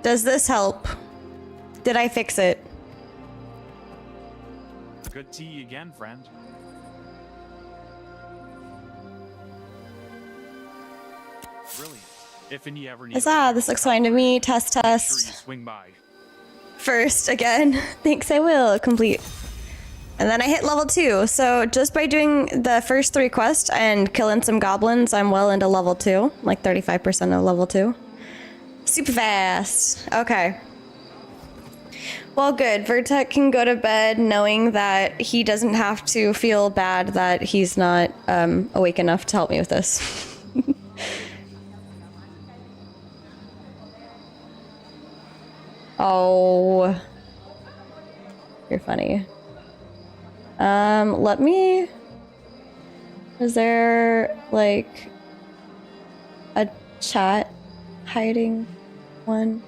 Does this help? Did I fix it? Good tea again, friend. Brilliant. If any ever need. This looks fine to me. Test, Sure you test. swing by. First again. Thanks, I will. Complete. And then I hit level 2. So just by doing the first 3 quests and killing some goblins, I'm well into level 2. Like 35% of level 2. Super fast. Okay. Well, good. Vertek can go to bed knowing that he doesn't have to feel bad that he's not awake enough to help me with this. Oh. You're funny. Let me... Is there, like, a chat hiding one?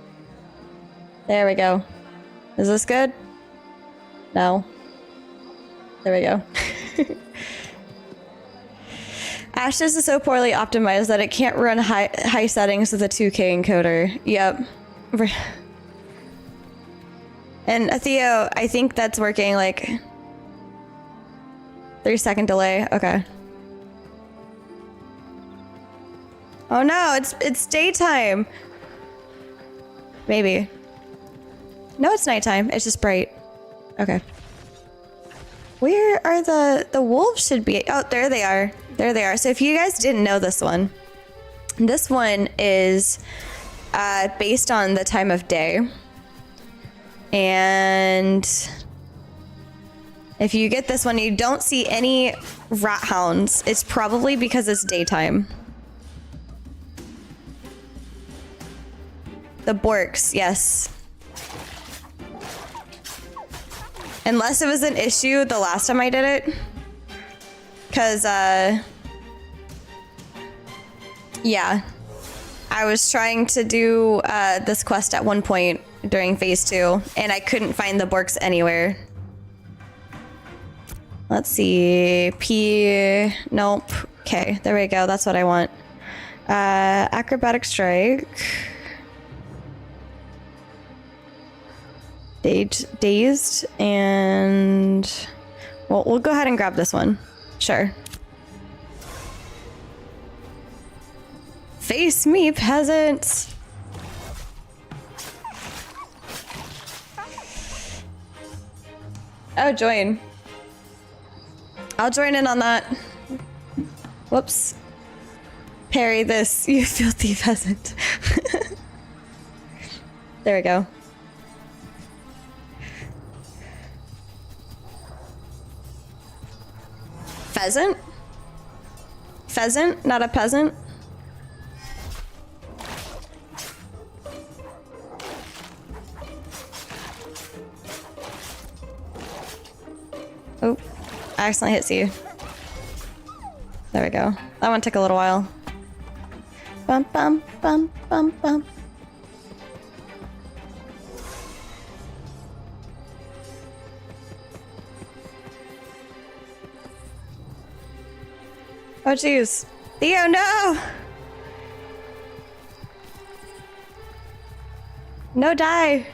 There we go. Is this good? No. There we go. Ashes is so poorly optimized that it can't run high settings with a 2K encoder. Yep. And Theo, I think that's working, like 3-second delay. Okay. Oh no, it's daytime. Maybe. No, it's nighttime. It's just bright. Okay. Where are the wolves should be? Oh, there they are. There they are. So if you guys didn't know this one is based on the time of day. And if you get this one, you don't see any rat hounds. It's probably because it's daytime. The Borks, yes. Unless it was an issue the last time I did it. Because, yeah. I was trying to do this quest at one point during phase 2, and I couldn't find the Borks anywhere. Let's see. P. Nope. Okay, there we go. That's what I want. Acrobatic strike. Dazed, and well, we'll go ahead and grab this one. Sure. Face me, peasants. Oh, join. I'll join in on that. Whoops. Parry this, you filthy peasant. There we go. Pheasant? Pheasant, not a peasant? Oh, I accidentally hit C. There we go. That one took a little while. Bum bum bum bum bum. Oh jeez. Theo, no! No, die!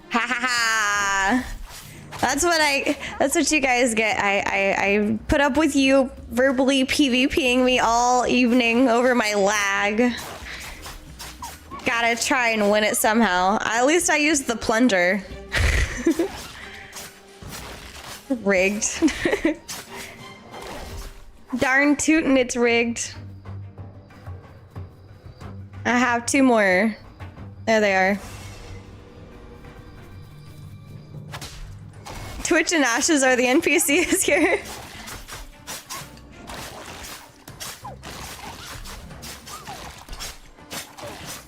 Ha ha ha! That's what you guys get. I put up with you verbally PvPing me all evening over my lag. Gotta try and win it somehow. At least I used the plunger. Rigged. Darn tootin', it's rigged. I have 2 more. There they are. Twitch and Ashes are the NPCs here.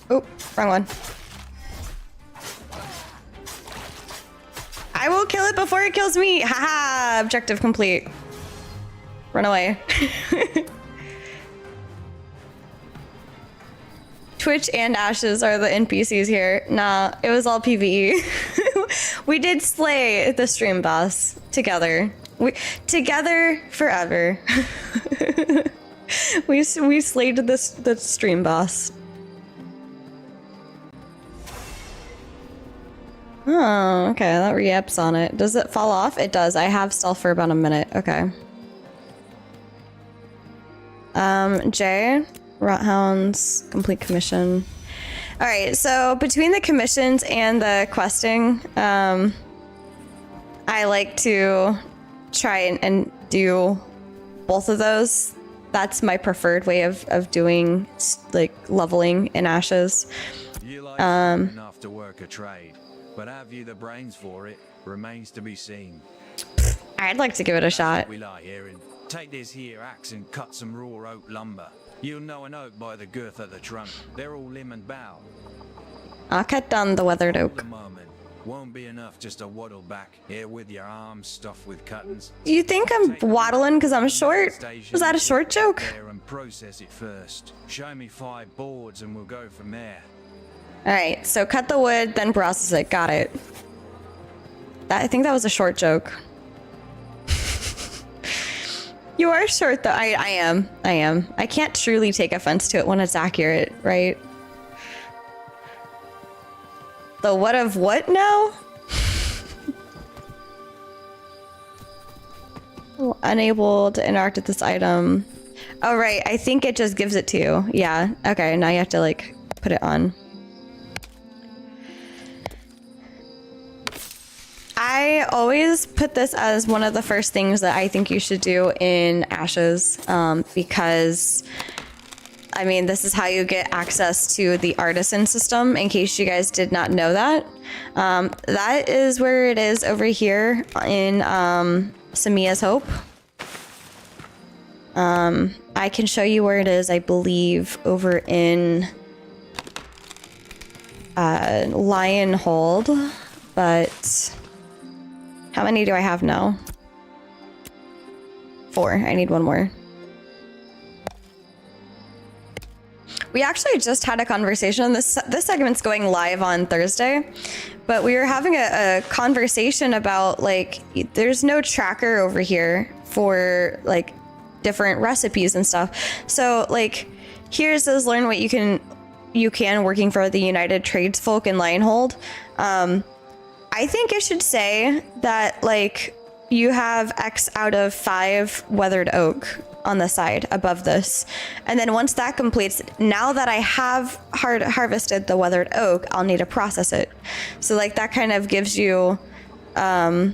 Oh, wrong one. I will kill it before it kills me. Haha, objective complete. Run away. Twitch and Ashes are the NPCs here. Nah, it was all PvE. We did slay the stream boss together. Together forever. we slayed the stream boss. Oh, okay, that re-eps on it. Does it fall off? It does. I have stealth for about a minute. Okay. Jay, Rothounds, complete commission. All right, so between the commissions and the questing, I like to try and do both of those. That's my preferred way of doing like leveling in Ashes. You like enough to work a trade, but have you the brains for it? Remains to be seen. I'd like to give it a shot. We lie here and take this here axe and cut some raw oak lumber. You'll know an oak by the girth of the trunk. They're all limb and bough. I'll cut down the weathered The oak. moment won't be enough just to waddle back here with your arms stuffed with cuttings. Do you think I'm waddling because I'm short? Was that a short joke? There and process it first. Show me 5 boards and we'll go from there. All right, so cut the wood, then process it. Got it. I think that was a short joke. You are short, though. I am. I can't truly take offense to it when it's accurate, right? The what of what now? Unable to interact with this item. Oh, right. I think it just gives it to you. Yeah. Okay, now you have to, like, put it on. I always put this as one of the first things that I think you should do in Ashes, because, I mean, this is how you get access to the artisan system, in case you guys did not know that. That is where it is over here in Samia's Hope. I can show you where it is, I believe, over in Lionhold, but... How many do I have now? 4. I need 1 more. We actually just had a conversation. This segment's going live on Thursday, but we were having a conversation about, like, there's no tracker over here for, like, different recipes and stuff. So, like, here says learn what you can working for the United Tradesfolk in Lionhold. I think it should say that, like, you have X out of 5 weathered oak on the side above this. And then once that completes, now that I have harvested the weathered oak, I'll need to process it. So, like, that kind of gives you a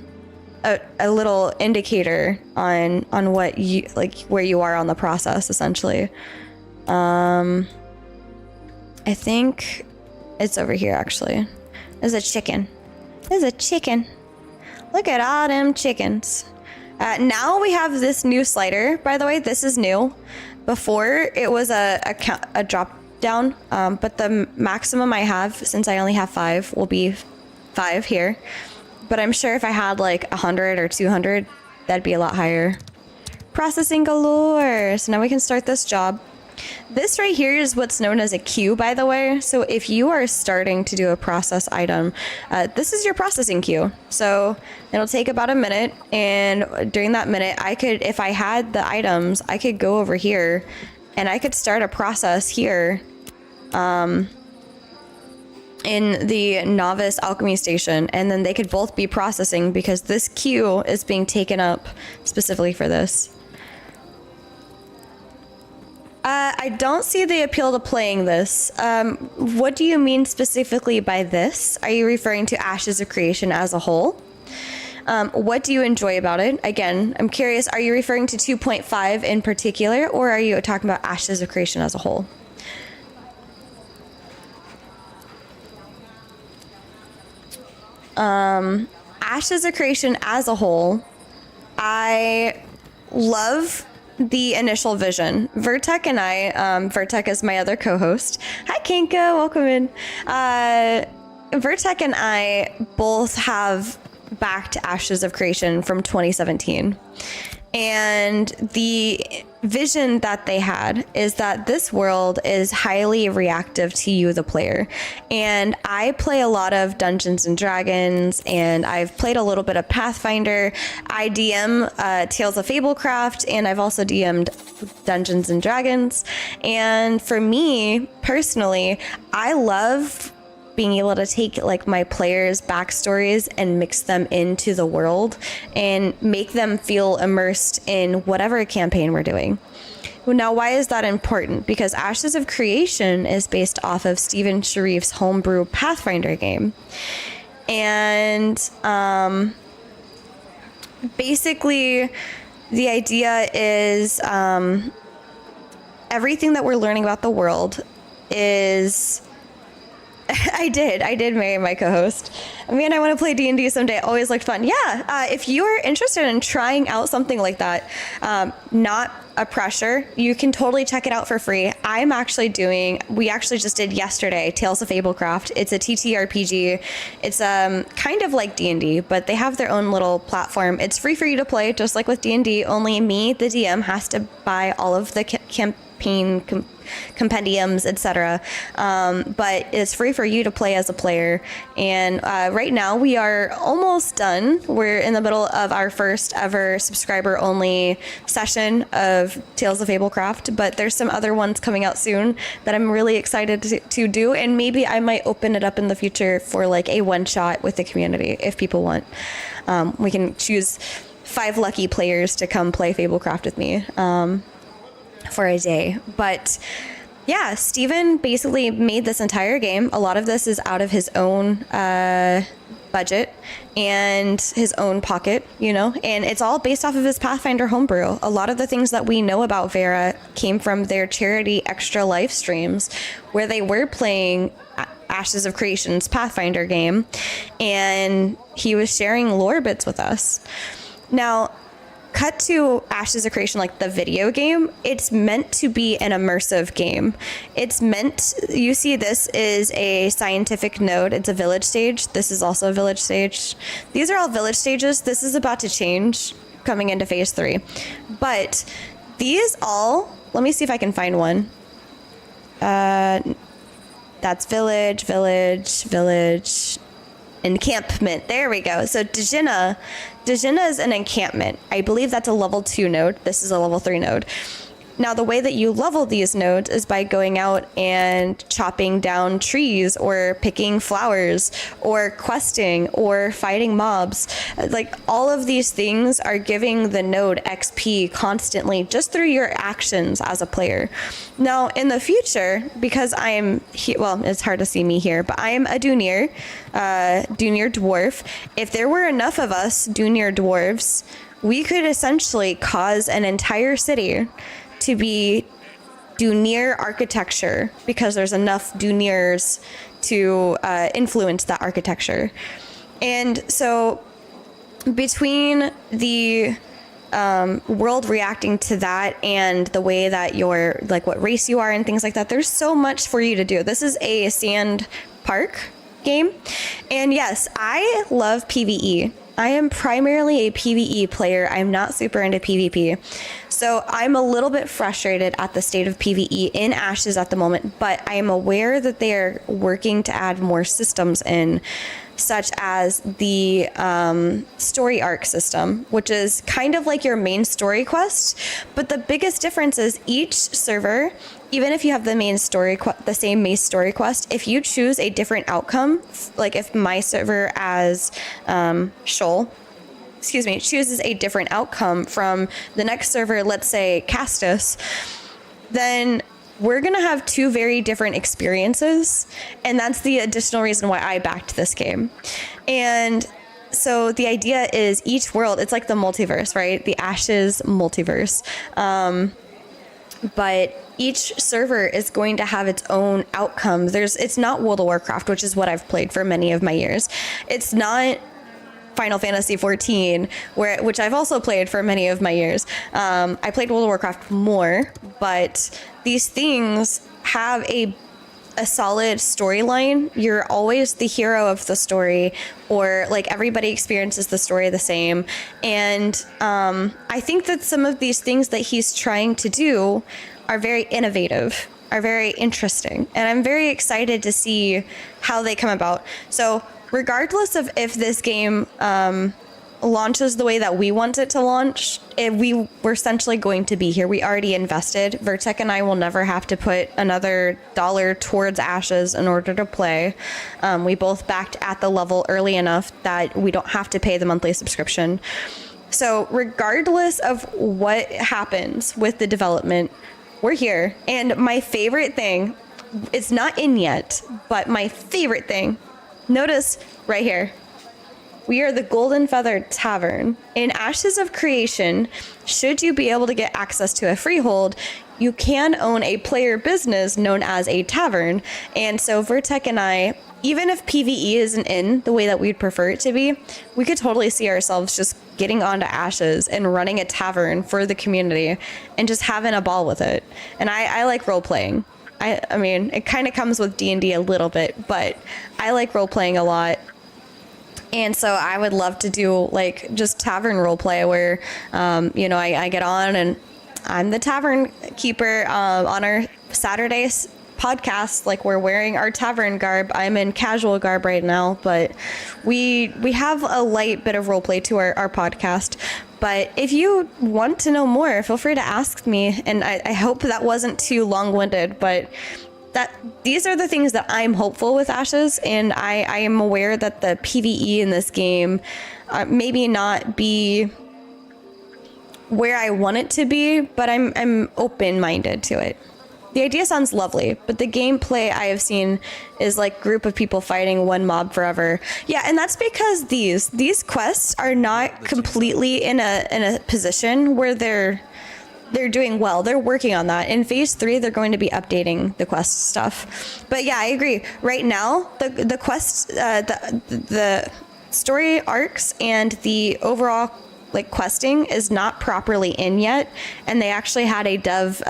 little indicator on what you, like, where you are on the process, essentially. I think it's over here, actually. There's a chicken. There's a chicken. Look at all them chickens. Now we have this new slider. By the way, this is new. Before, it was a drop down, but the maximum I have, since I only have 5, will be 5 here. But I'm sure if I had like 100 or 200, that'd be a lot higher. Processing galore. So now we can start this job. This right here is what's known as a queue, by the way. So if you are starting to do a process item, this is your processing queue. So it'll take about a minute, and during that minute, I could, if I had the items, I could go over here and I could start a process here in the novice alchemy station, and then they could both be processing because this queue is being taken up specifically for this. I don't see the appeal to playing this. What do you mean specifically by this? Are you referring to Ashes of Creation as a whole? What do you enjoy about it? Again, I'm curious, are you referring to 2.5 in particular, or are you talking about Ashes of Creation as a whole? Ashes of Creation as a whole, I love the initial vision. Vertek and I, Vertek is my other co-host. Hi, Kinka, welcome in. Vertek and I both have backed Ashes of Creation from 2017. And the vision that they had is that this world is highly reactive to you, the player. And I play a lot of Dungeons and Dragons, and I've played a little bit of Pathfinder. I DM Tales of Fablecraft, and I've also DM'd Dungeons and Dragons. And for me personally, I love being able to take like my players' backstories and mix them into the world and make them feel immersed in whatever campaign we're doing. Now, why is that important? Because Ashes of Creation is based off of Stephen Sharif's homebrew Pathfinder game. And basically, the idea is everything that we're learning about the world is... I did marry my co-host. Man, I want to play D&D someday. Always looked fun. Yeah, if you are interested in trying out something like that, not a pressure, you can totally check it out for free. We actually just did yesterday, Tales of Fablecraft. It's a TTRPG. It's kind of like D&D, but they have their own little platform. It's free for you to play, just like with D&D. Only me, the DM, has to buy all of the campaign compendiums, etc. But it's free for you to play as a player. And right now we are almost done. We're in the middle of our first ever subscriber only session of Tales of Fablecraft, but there's some other ones coming out soon that I'm really excited to do, and maybe I might open it up in the future for like a one shot with the community if people want. We can choose 5 lucky players to come play Fablecraft with me for a day. But yeah, Steven basically made this entire game. A lot of this is out of his own budget and his own pocket, and it's all based off of his Pathfinder homebrew. A lot of the things that we know about Vera came from their charity Extra Life streams, where they were playing Ashes of Creation's Pathfinder game, and he was sharing lore bits with us. Now, cut to Ashes of Creation, like the video game. It's meant to be an immersive game. You see, this is a scientific node. It's a village stage. This is also a village stage. These are all village stages. This is about to change coming into phase 3. But these all, let me see if I can find one. That's village, encampment. There we go. So Dejina is an encampment. I believe that's a level 2 node. This is a level 3 node. Now, the way that you level these nodes is by going out and chopping down trees or picking flowers or questing or fighting mobs. Like, all of these things are giving the node XP constantly just through your actions as a player. Now, in the future, because it's hard to see me here, but I am a Dunir dwarf. If there were enough of us Dunir dwarves, we could essentially cause an entire city to be Dunir architecture, because there's enough Dunirs to influence that architecture. And so between the world reacting to that and the way that you're, like, what race you are and things like that, there's so much for you to do. This is a sand park game. And yes, I love PvE. I am primarily a PvE player. I'm not super into PvP. So I'm a little bit frustrated at the state of PvE in Ashes at the moment, but I am aware that they are working to add more systems in, such as the story arc system, which is kind of like your main story quest. But the biggest difference is each server, even if you have the same main story quest, if you choose a different outcome, like if my server as Shoal, chooses a different outcome from the next server, let's say Castus, then we're going to have 2 very different experiences. And that's the additional reason why I backed this game. And so the idea is each world, it's like the multiverse, right? The Ashes multiverse. But each server is going to have its own outcome. It's not World of Warcraft, which is what I've played for many of my years. It's not Final Fantasy XIV, which I've also played for many of my years. I played World of Warcraft more, but these things have a a solid storyline, you're always the hero of the story, or like everybody experiences the story the same. And I think that some of these things that he's trying to do are very innovative, are very interesting, and I'm very excited to see how they come about. So regardless of if this game launches the way that we want it to launch, we're essentially going to be here. We already invested. Vertec and I will never have to put another dollar towards Ashes in order to play. We both backed at the level early enough that we don't have to pay the monthly subscription. So regardless of what happens with the development, we're here. And my favorite thing, it's not in yet, but my favorite thing, notice right here, we are the Golden Feathered Tavern. In Ashes of Creation, should you be able to get access to a freehold, you can own a player business known as a tavern. And so Vertec and I, even if PvE isn't in the way that we'd prefer it to be, we could totally see ourselves just getting onto Ashes and running a tavern for the community and just having a ball with it. And I like role-playing. I mean, it kind of comes with D&D a little bit, but I like role-playing a lot. And so I would love to do like just tavern roleplay where, I get on and I'm the tavern keeper on our Saturdays podcast. Like we're wearing our tavern garb. I'm in casual garb right now, but we have a light bit of roleplay to our podcast. But if you want to know more, feel free to ask me. And I hope that wasn't too long-winded, but these are the things that I'm hopeful with Ashes, and I am aware that the PvE in this game maybe not be where I want it to be, but I'm open-minded to it. The idea sounds lovely, but the gameplay I have seen is like group of people fighting one mob forever. Yeah, and that's because these quests are not completely in a position where they're doing well. They're working on that. In phase 3, they're going to be updating the quest stuff. But yeah, I agree. Right now, the quests, the story arcs and the overall like questing is not properly in yet. And they actually had a dev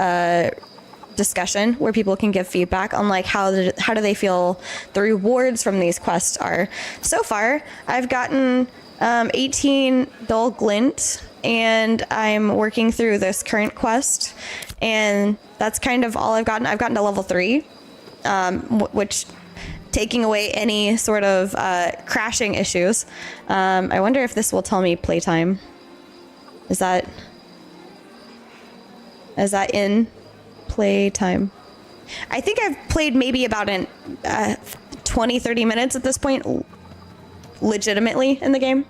discussion where people can give feedback on like how do they feel the rewards from these quests are. So far, I've gotten 18 dull glint, and I'm working through this current quest, and that's kind of all I've gotten. I've gotten to level 3, which taking away any sort of crashing issues. I wonder if this will tell me playtime. Is that in playtime? I think I've played maybe about 20-30 minutes at this point legitimately in the game.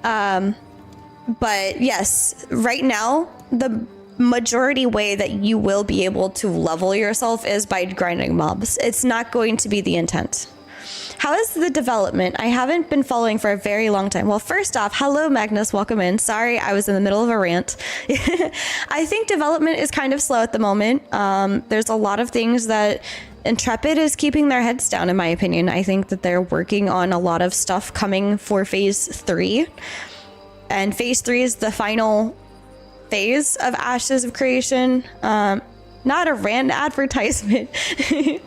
But yes, right now, the majority way that you will be able to level yourself is by grinding mobs. It's not going to be the intent. How is the development? I haven't been following for a very long time. Well, first off, hello, Magnus. Welcome in. Sorry, I was in the middle of a rant. I think development is kind of slow at the moment. There's a lot of things that Intrepid is keeping their heads down, in my opinion. I think that they're working on a lot of stuff coming for phase 3. And phase 3 is the final phase of Ashes of Creation. Not a rand advertisement. You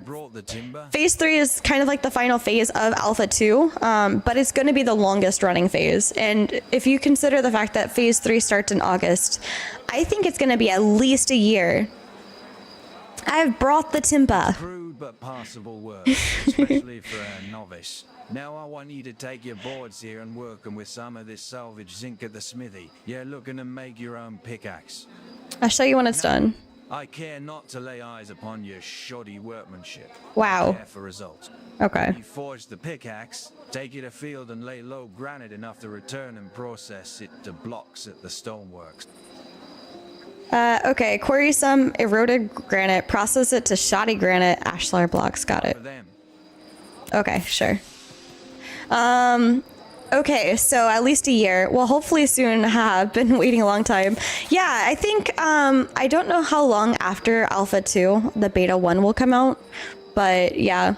brought the timber? Phase 3 is kind of like the final phase of Alpha 2, but it's going to be the longest running phase. And if you consider the fact that phase 3 starts in August, I think it's going to be at least a year. I've brought the timber. Crude but passable work, especially for a novice. Now I want you to take your boards here and work them with some of this salvage zinc at the smithy. You're looking to make your own pickaxe. I'll show you when it's done. I care not to lay eyes upon your shoddy workmanship. Wow. Care for results. Okay. You forge the pickaxe, take it afield and lay low granite enough to return and process it to blocks at the stoneworks. Okay, quarry some eroded granite, process it to shoddy granite, ashlar blocks, got it. For them. Okay, sure. Okay, so at least a year. Well, hopefully soon. Have been waiting a long time. Yeah, I think, I don't know how long after Alpha 2 the Beta 1 will come out, But yeah.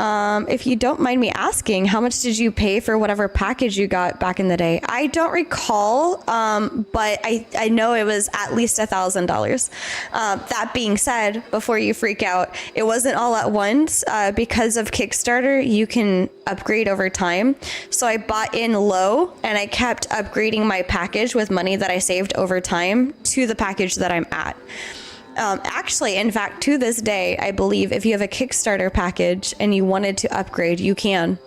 If you don't mind me asking, how much did you pay for whatever package you got back in the day? I don't recall, but I know it was at least $1,000. That being said, before you freak out, it wasn't all at once. Because of Kickstarter, you can upgrade over time. So I bought in low and I kept upgrading my package with money that I saved over time to the package that I'm at. Actually, in fact, to this day, I believe if you have a Kickstarter package and you wanted to upgrade, you can.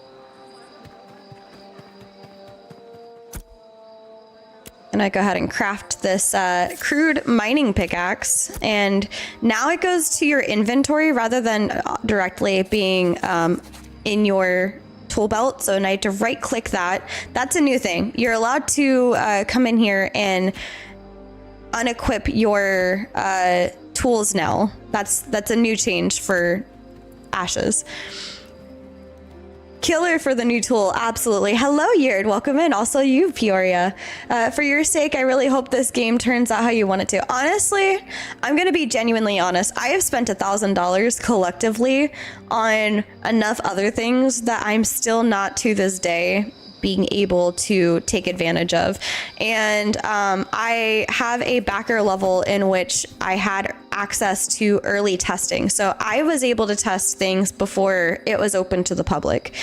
And I go ahead and craft this crude mining pickaxe. And now it goes to your inventory rather than directly being in your tool belt. So I need to right click that. That's a new thing. You're allowed to come in here and unequip your tools now. That's a new change for Ashes. Killer for the new tool, absolutely. Hello, Yerd, welcome in. Also you, Peoria. For your sake, I really hope this game turns out how you want it to. Honestly, I'm gonna be genuinely honest. I have spent $1,000 collectively on enough other things that I'm still not to this day being able to take advantage of. And I have a backer level in which I had access to early testing. So I was able to test things before it was open to the public.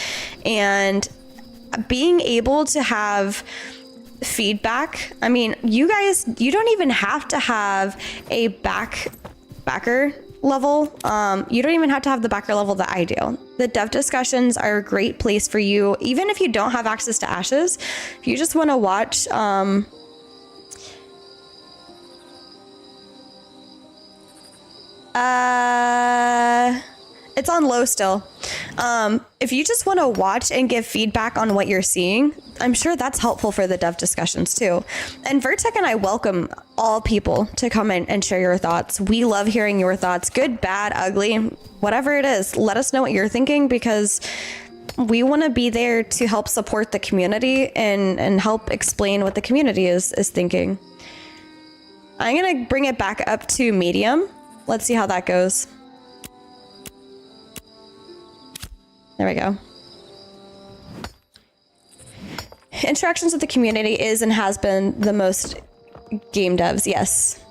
And being able to have feedback, I mean, you guys, you don't even have to have a backer level. You don't even have to have the backer level that I do. The dev discussions are a great place for you, even if you don't have access to Ashes. If you just want to watch, it's on low still. If you just want to watch and give feedback on what you're seeing, I'm sure that's helpful for the dev discussions too. And Vertec and I welcome all people to come in and share your thoughts. We love hearing your thoughts, good, bad, ugly, whatever it is. Let us know what you're thinking, because we want to be there to help support the community and help explain what the community is thinking. I'm going to bring it back up to medium. Let's see how that goes. There we go. Interactions with the community is and has been the most game devs, yes.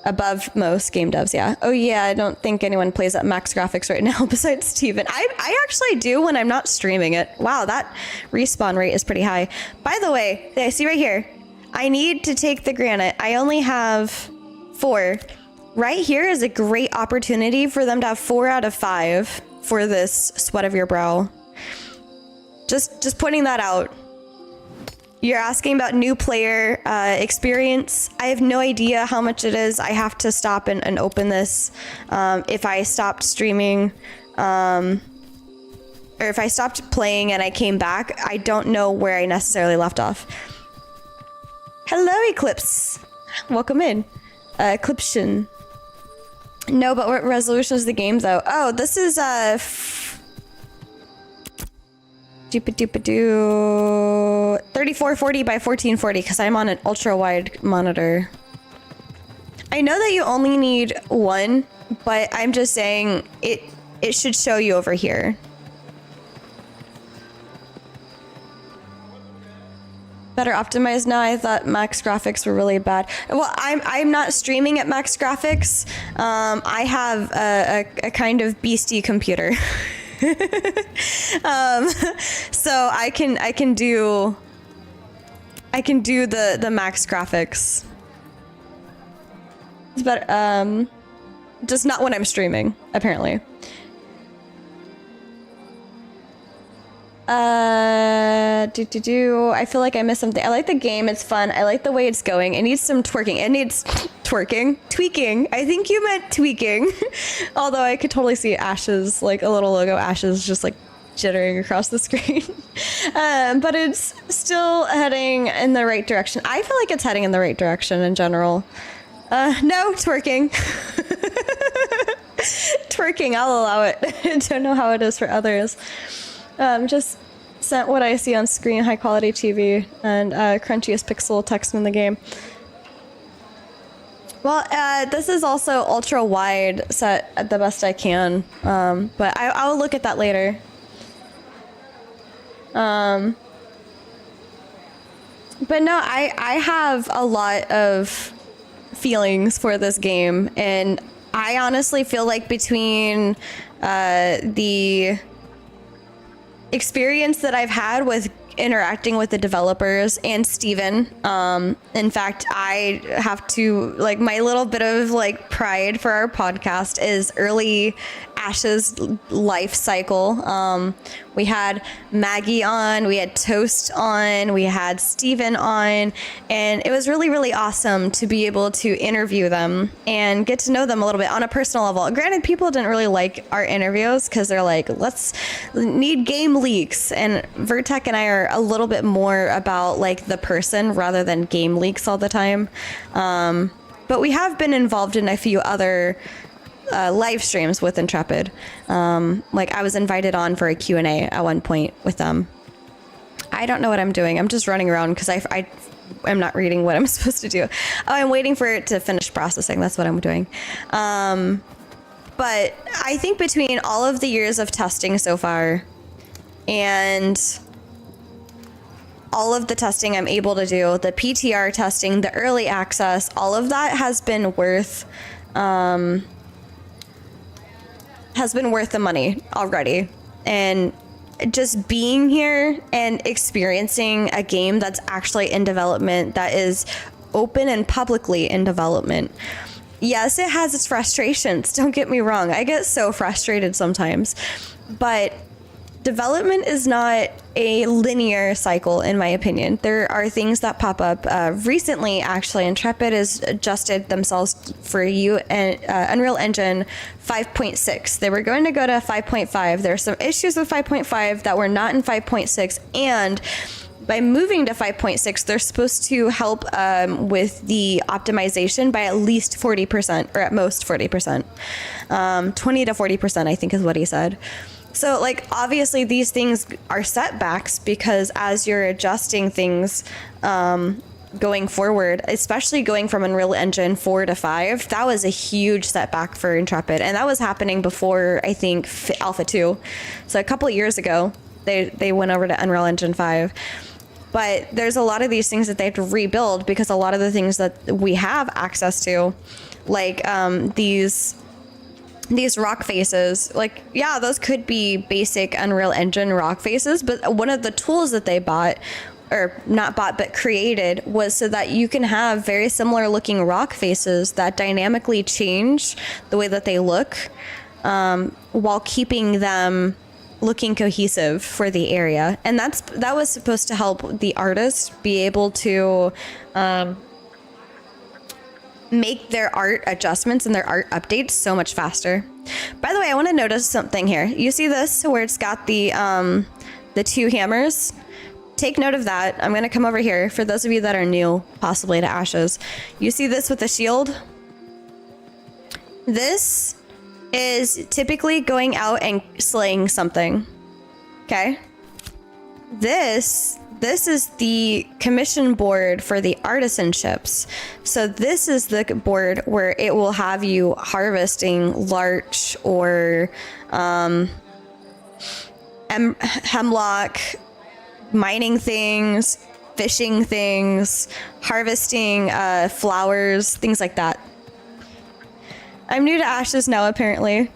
Above most game devs, yeah. Oh yeah, I don't think anyone plays at max graphics right now besides Steven. I actually do when I'm not streaming it. Wow, that respawn rate is pretty high. By the way, I see right here, I need to take the granite. I only have 4. Right here is a great opportunity for them to have 4 out of 5 for this sweat of your brow. Just pointing that out. You're asking about new player experience. I have no idea how much it is. I have to stop and open this. If I stopped streaming, or if I stopped playing and I came back, I don't know where I necessarily left off. Hello, Eclipse. Welcome in. Eclipsion. No, but what resolution is the game though? Oh, this is 3440 by 1440 because I'm on an ultra wide monitor. I know that you only need 1, but I'm just saying it should show you over here. Better optimized now. I thought max graphics were really bad. Well, I'm not streaming at max graphics. I have a kind of beastie computer. So I can do the max graphics. It's better, just not when I'm streaming, apparently. I feel like I missed something. I like the game, it's fun. I like the way it's going. It needs some twerking. It needs tweaking. I think you meant tweaking. Although I could totally see Ashes, like a little logo Ashes just like jittering across the screen. But it's still heading in the right direction. I feel like it's heading in the right direction in general. No, twerking. Twerking, I'll allow it. I don't know how it is for others. Just sent what I see on screen, high quality TV, and crunchiest pixel text in the game. Well, this is also ultra wide set at the best I can, but I'll look at that later. But no, I have a lot of feelings for this game, and I honestly feel like between the experience that I've had with interacting with the developers and Steven, in fact, I have to, like, my little bit of like pride for our podcast is early Ash's life cycle. We had Maggie on, we had Toast on, we had Steven on, and it was really, really awesome to be able to interview them and get to know them a little bit on a personal level. Granted, people didn't really like our interviews because they're like, let's need game leaks, and Vertec and I are a little bit more about like the person rather than game leaks all the time. But we have been involved in a few other live streams with Intrepid. Like I was invited on for a Q&A at one point with them. I don't know what I'm doing. I'm just running around because I am not reading what I'm supposed to do. Oh, I'm waiting for it to finish processing. That's what I'm doing. But I think between all of the years of testing so far and all of the testing I'm able to do, the PTR testing, the early access, all of that has been worth the money already. And just being here and experiencing a game that's actually in development, that is open and publicly in development. Yes, it has its frustrations. Don't get me wrong. I get so frustrated sometimes, but development is not a linear cycle, in my opinion. There are things that pop up. Recently, actually, Intrepid has adjusted themselves for Unreal Engine 5.6. They were going to go to 5.5. There are some issues with 5.5 that were not in 5.6, and by moving to 5.6, they're supposed to help with the optimization by at least 40%, or at most 40%. 20 to 40%, I think is what he said. So, like, obviously these things are setbacks because as you're adjusting things going forward, especially going from Unreal Engine 4 to 5, that was a huge setback for Intrepid. And that was happening before, I think, Alpha 2. So a couple of years ago, they went over to Unreal Engine 5. But there's a lot of these things that they have to rebuild because a lot of the things that we have access to, like these rock faces, like, yeah, those could be basic Unreal Engine rock faces, but one of the tools that they bought, or not bought, but created, was so that you can have very similar looking rock faces that dynamically change the way that they look, while keeping them looking cohesive for the area. And that was supposed to help the artist be able to make their art adjustments and their art updates so much faster. By the way, I want to notice something here. You see this where it's got the two hammers? Take note of that. I'm going to come over here for those of you that are new, possibly to Ashes. You see this with the shield? This is typically going out and slaying something. Okay? This is the commission board for the artisanships. So this is the board where it will have you harvesting larch or hemlock, mining things, fishing things, harvesting flowers, things like that. I'm new to Ashes now, apparently.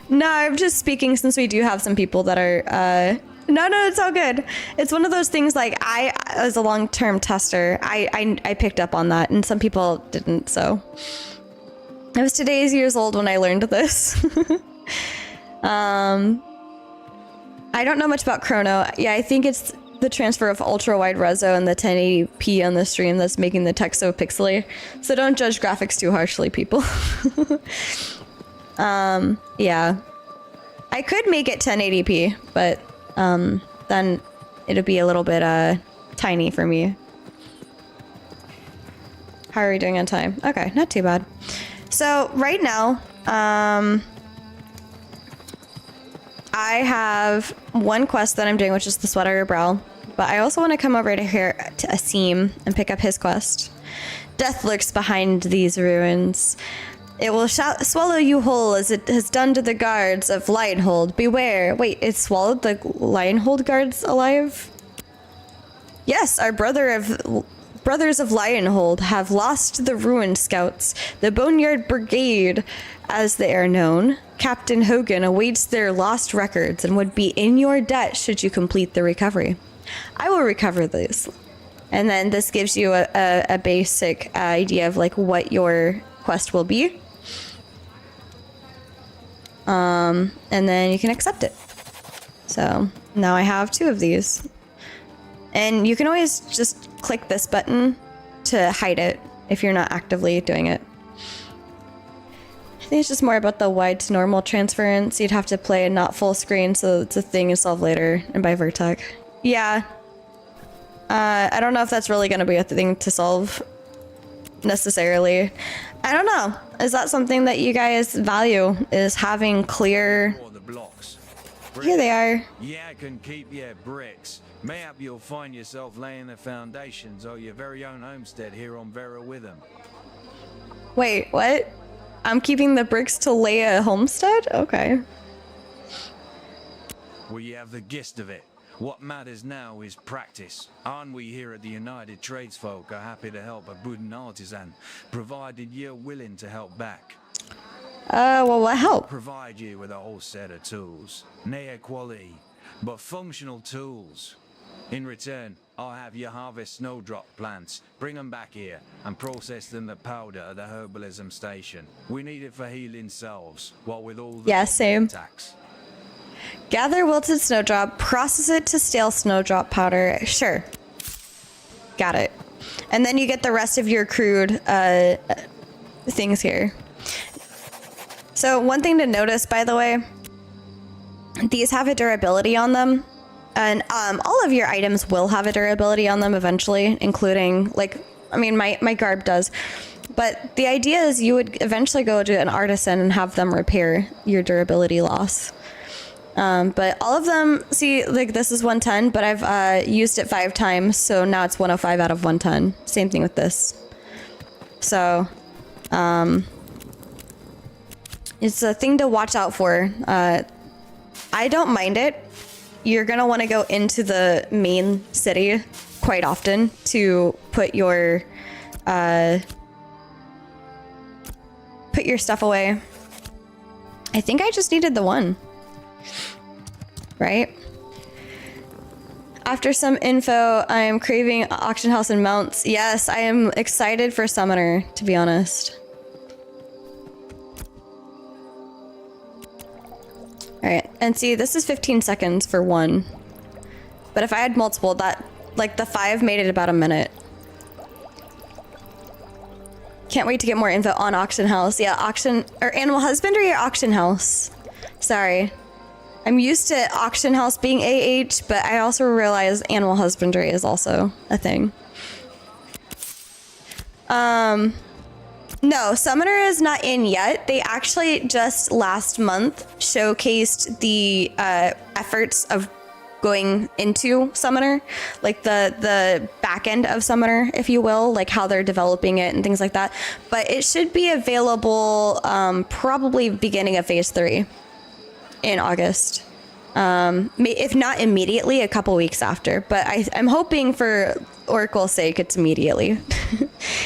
No, I'm just speaking since we do have some people that are... No, it's all good. It's one of those things, like, I, as a long-term tester, I picked up on that, and some people didn't, so. I was today's years old when I learned this. I don't know much about Chrono. Yeah, I think it's the transfer of ultra-wide reso and the 1080p on the stream that's making the text so pixely. So don't judge graphics too harshly, people. Yeah. I could make it 1080p, but... then it'll be a little bit tiny for me. How are we doing on time? Okay, not too bad. So right now, I have one quest that I'm doing, which is the Sweat on Your Brow, but I also want to come over to here to Asim and pick up his quest. Death lurks behind these ruins. It will swallow you whole as it has done to the guards of Lionhold. Beware. Wait, it swallowed the Lionhold guards alive? Yes, our brothers of Lionhold have lost the ruined scouts. The Boneyard Brigade, as they are known. Captain Hogan awaits their lost records and would be in your debt should you complete the recovery. I will recover these. And then this gives you a basic idea of like what your quest will be. And then you can accept it. So now I have 2 of these. And you can always just click this button to hide it if you're not actively doing it. I think it's just more about the wide to normal transference. You'd have to play a not full screen, so it's a thing you solve later and by Vertec. Yeah. I don't know if that's really going to be a thing to solve necessarily. I don't know. Is that something that you guys value? Is having clear... Or the blocks. Here they are. Yeah, can keep your bricks. Mayhap you'll find yourself laying the foundations of your very own homestead here on Vera with them. Wait, what? I'm keeping the bricks to lay a homestead? Okay. Well, you have the gist of it. What matters now is practice. And we here at the United Tradesfolk are happy to help a budding artisan, provided you're willing to help back. Well, what help? Provide you with a whole set of tools. Near quality, but functional tools. In return, I'll have you harvest snowdrop plants, bring them back here, and process them to powder at the herbalism station. We need it for healing selves, what with all the same. attacks. Gather wilted snowdrop, process it to stale snowdrop powder. Sure. Got it. And then you get the rest of your accrued things here. So one thing to notice, by the way, these have a durability on them. And all of your items will have a durability on them eventually, including, like, I mean, my garb does. But the idea is you would eventually go to an artisan and have them repair your durability loss. But all of them, see, like, this is 110, but I've used it 5 times, so now it's 105 out of 110. Same thing with this. So, it's a thing to watch out for. I don't mind it. You're going to want to go into the main city quite often to put your stuff away. I think I just needed the one. Right? After some info, I am craving auction house and mounts. Yes, I am excited for Summoner, to be honest. Alright, and see, this is 15 seconds for one. But if I had multiple, that, like, the 5 made it about a minute. Can't wait to get more info on auction house. Yeah, auction, or animal husbandry or auction house. Sorry. I'm used to auction house being AH, but I also realize animal husbandry is also a thing. No, Summoner is not in yet. They actually just last month showcased the efforts of going into Summoner, like the back end of Summoner, if you will, like how they're developing it and things like that. But it should be available probably beginning of phase 3 in August. If not immediately, a couple weeks after. But I'm hoping for Oracle's sake, it's immediately.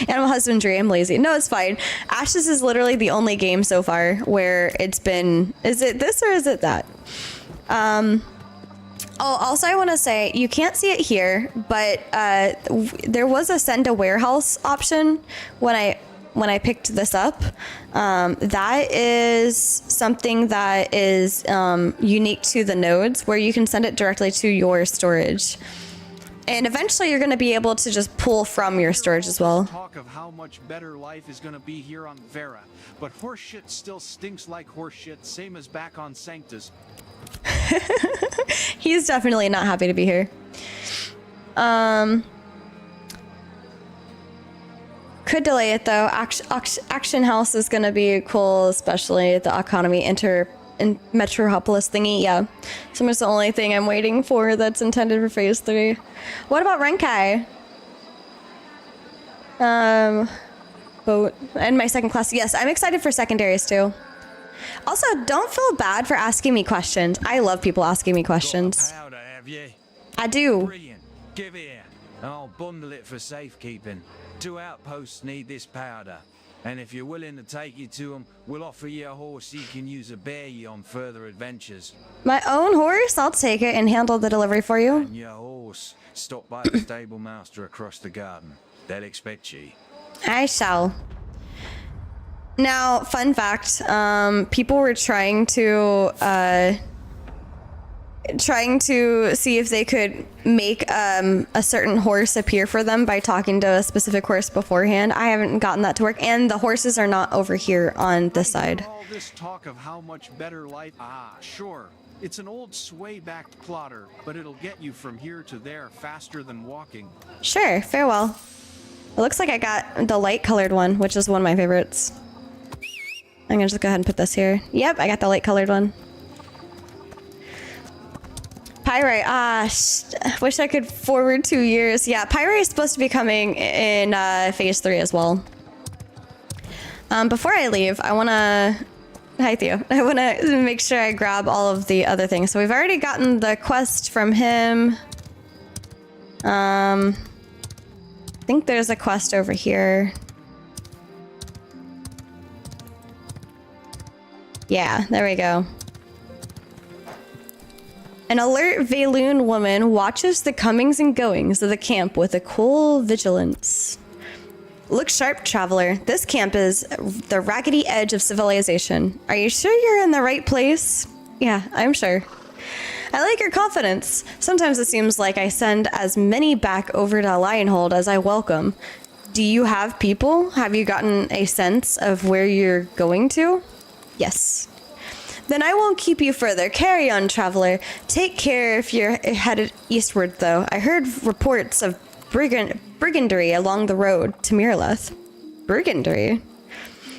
Animal husbandry, I'm lazy. No, it's fine. Ashes is literally the only game so far where it's been... Is it this or is it that? Oh, also I want to say, you can't see it here, but there was a send to warehouse option when I picked this up. That is something that is unique to the nodes, where you can send it directly to your storage. And eventually you're going to be able to just pull from your storage as well. Talk of how much better life is going to be here on Vera, but horseshit still stinks like horseshit, same as back on Sanctus. He's definitely not happy to be here. Could delay it though. Action House is going to be cool, especially the economy in Metropolis thingy. Yeah, Summer's the only thing I'm waiting for that's intended for phase 3. What about Renkai? Boat. And my second class. Yes, I'm excited for secondaries too. Also, don't feel bad for asking me questions. I love people asking me questions. Got a powder, have you? I do. Brilliant. Give it here, and I'll bundle it for safekeeping. 2 outposts need this powder, and if you're willing to take it to them, we'll offer you a horse you can use to bear you on further adventures. My own horse? I'll take it and handle the delivery for you. And your horse, stop by the stable master across the garden. They'll expect you. I shall. Now, fun fact, people were trying to see if they could make a certain horse appear for them by talking to a specific horse beforehand. I haven't gotten that to work, and the horses are not over here on this side. All this talk of how much better life. Ah, sure. It's an old sway-backed plotter, but it'll get you from here to there faster than walking. Sure, farewell. It looks like I got the light-colored one, which is one of my favorites. I'm gonna just go ahead and put this here. Yep, I got the light-colored one. Pyrite. Wish I could forward 2 years. Yeah, Pyrite is supposed to be coming in phase 3 as well. Before I leave, I wanna... Hi, Theo. I wanna make sure I grab all of the other things. So we've already gotten the quest from him. I think there's a quest over here. Yeah, there we go. An alert Valoon woman watches the comings and goings of the camp with a cool vigilance. Look sharp, traveler. This camp is the raggedy edge of civilization. Are you sure you're in the right place? Yeah, I'm sure. I like your confidence. Sometimes it seems like I send as many back over to Lionhold as I welcome. Do you have people? Have you gotten a sense of where you're going to? Yes. Then I won't keep you further. Carry on, traveler. Take care if you're headed eastward, though. I heard reports of brigandry along the road to Mirleth. Brigandry?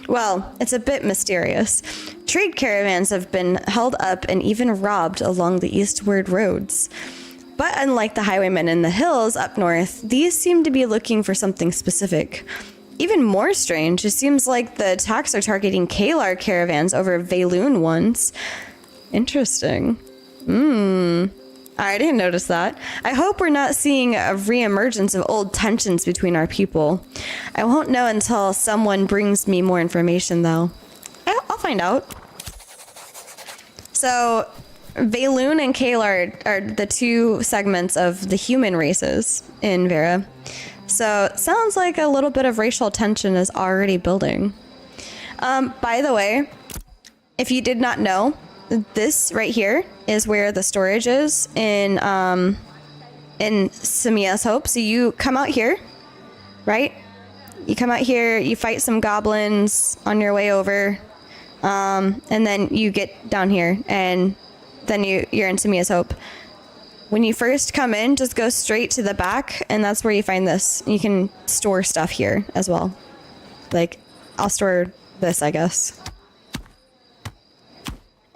Well, it's a bit mysterious. Trade caravans have been held up and even robbed along the eastward roads. But unlike the highwaymen in the hills up north, these seem to be looking for something specific. Even more strange, it seems like the attacks are targeting Kalar caravans over Valoon ones. Interesting. I didn't notice that. I hope we're not seeing a re-emergence of old tensions between our people. I won't know until someone brings me more information, though. I'll find out. So, Valoon and Kalar are the 2 segments of the human races in Vera. So, sounds like a little bit of racial tension is already building. By the way, if you did not know, this right here is where the storage is in Samia's Hope. So you come out here, right? You come out here, you fight some goblins on your way over, and then you get down here, and then you're in Samia's Hope. When you first come in, just go straight to the back, and that's where you find this. You can store stuff here as well. Like, I'll store this, I guess.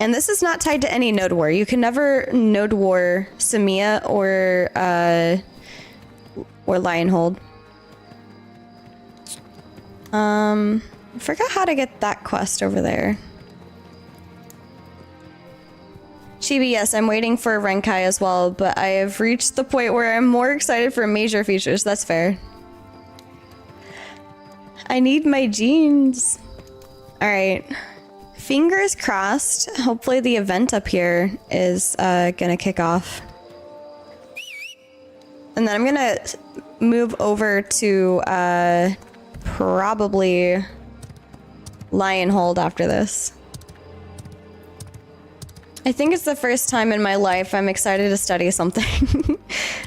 And this is not tied to any node war. You can never node war Samia or Lionhold. I forgot how to get that quest over there. Chibi, yes, I'm waiting for Renkai as well, but I have reached the point where I'm more excited for major features. That's fair. I need my jeans. All right. Fingers crossed. Hopefully the event up here is gonna kick off. And then I'm gonna move over to probably Lionhold after this. I think it's the first time in my life I'm excited to study something.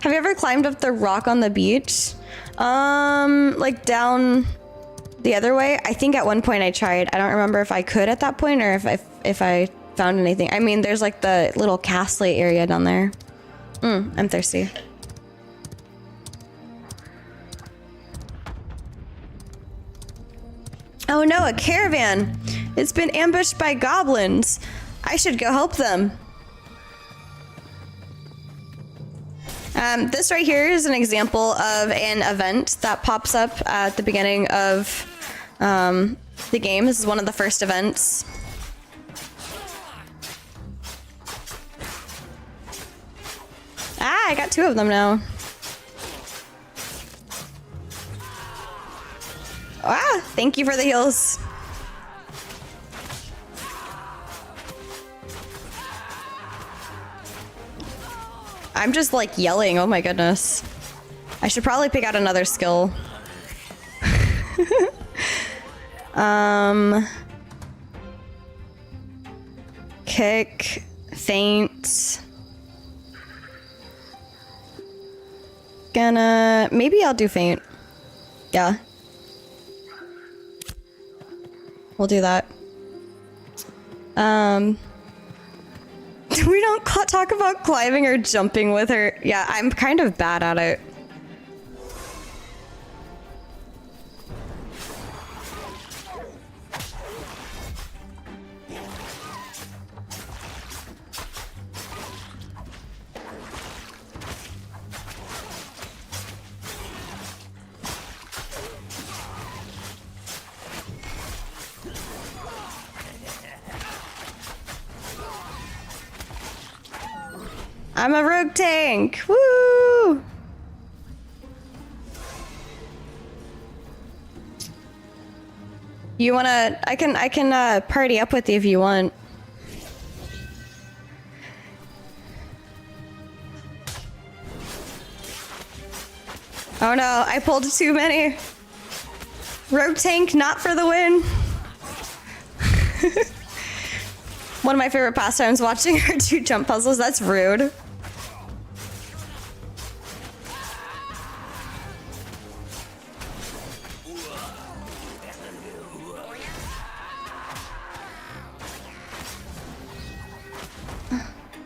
Have you ever climbed up the rock on the beach? Like down the other way? I think at one point I tried. I don't remember if I could at that point or if I found anything. I mean, there's like the little castle area down there. I'm thirsty. Oh no, a caravan! It's been ambushed by goblins. I should go help them. This right here is an example of an event that pops up at the beginning of the game. This is one of the first events. Ah, I got 2 of them now. Ah, thank you for the heals. I'm just like yelling, oh my goodness. I should probably pick out another skill. Kick, feint. Maybe I'll do feint. Yeah. We'll do that. We don't talk about climbing or jumping with her. Yeah, I'm kind of bad at it. I'm a rogue tank. Woo! You wanna? I can party up with you if you want. Oh no! I pulled too many. Rogue tank, not for the win. One of my favorite pastimes, watching her do jump puzzles. That's rude.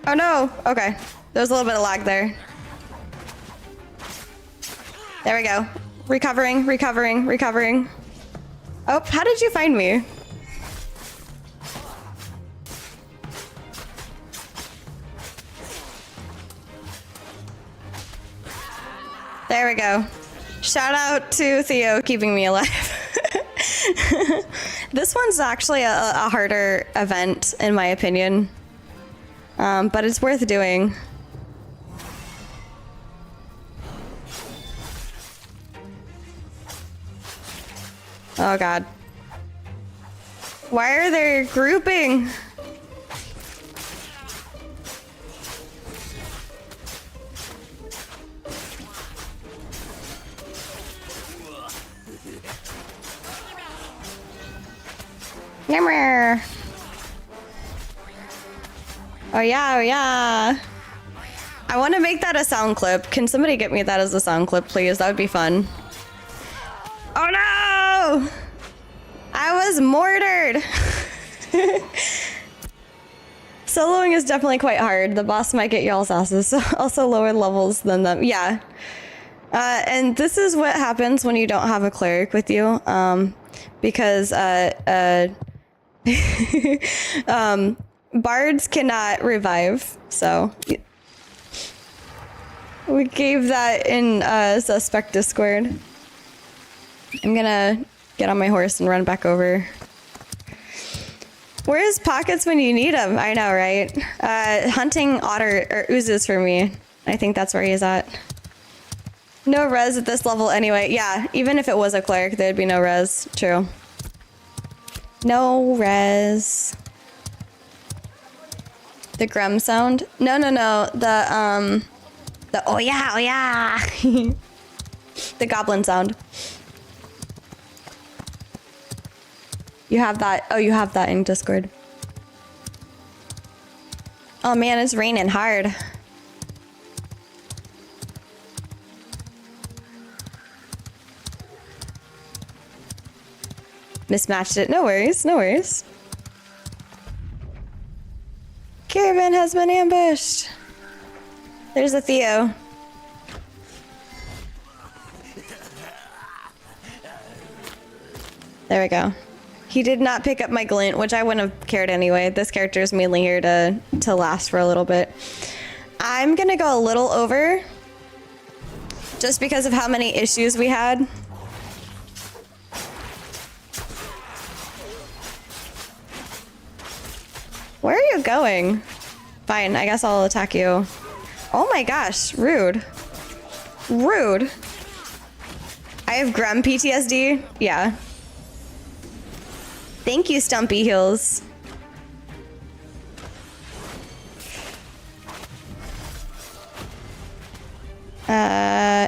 Oh no! Okay. There was a little bit of lag there. There we go. Recovering, recovering, recovering. Oh, how did you find me? There we go. Shout out to Theo keeping me alive. This one's actually a harder event, in my opinion. But it's worth doing. Oh god. Why are they grouping? Yammer. Oh yeah, oh yeah. I want to make that a sound clip. Can somebody get me that as a sound clip, please? That would be fun. Oh no! I was mortared! Soloing is definitely quite hard. The boss might get y'all's asses, so also lower levels than them. Yeah. And this is what happens when you don't have a cleric with you. Because bards cannot revive, so we gave that in suspect Discord. I'm gonna get on my horse and run back over. Where's Pockets when you need him? I know, right? Hunting otter or oozes for me. I think that's where he's at. No res at this level anyway. Yeah, even if it was a cleric, there'd be no res. True. No res. The Grem sound? No, no, no. The oh yeah, oh yeah. The goblin sound. You have that. Oh, you have that in Discord. Oh man, it's raining hard. Mismatched it. No worries, no worries. Caravan has been ambushed. There's a Theo. There we go. He did not pick up my glint, which I wouldn't have cared anyway. This character is mainly here to last for a little bit. I'm gonna go a little over just because of how many issues we had. Where are you going? Fine, I guess I'll attack you. Oh my gosh, rude. Rude. I have Grem PTSD? Yeah. Thank you, Stumpy Heels.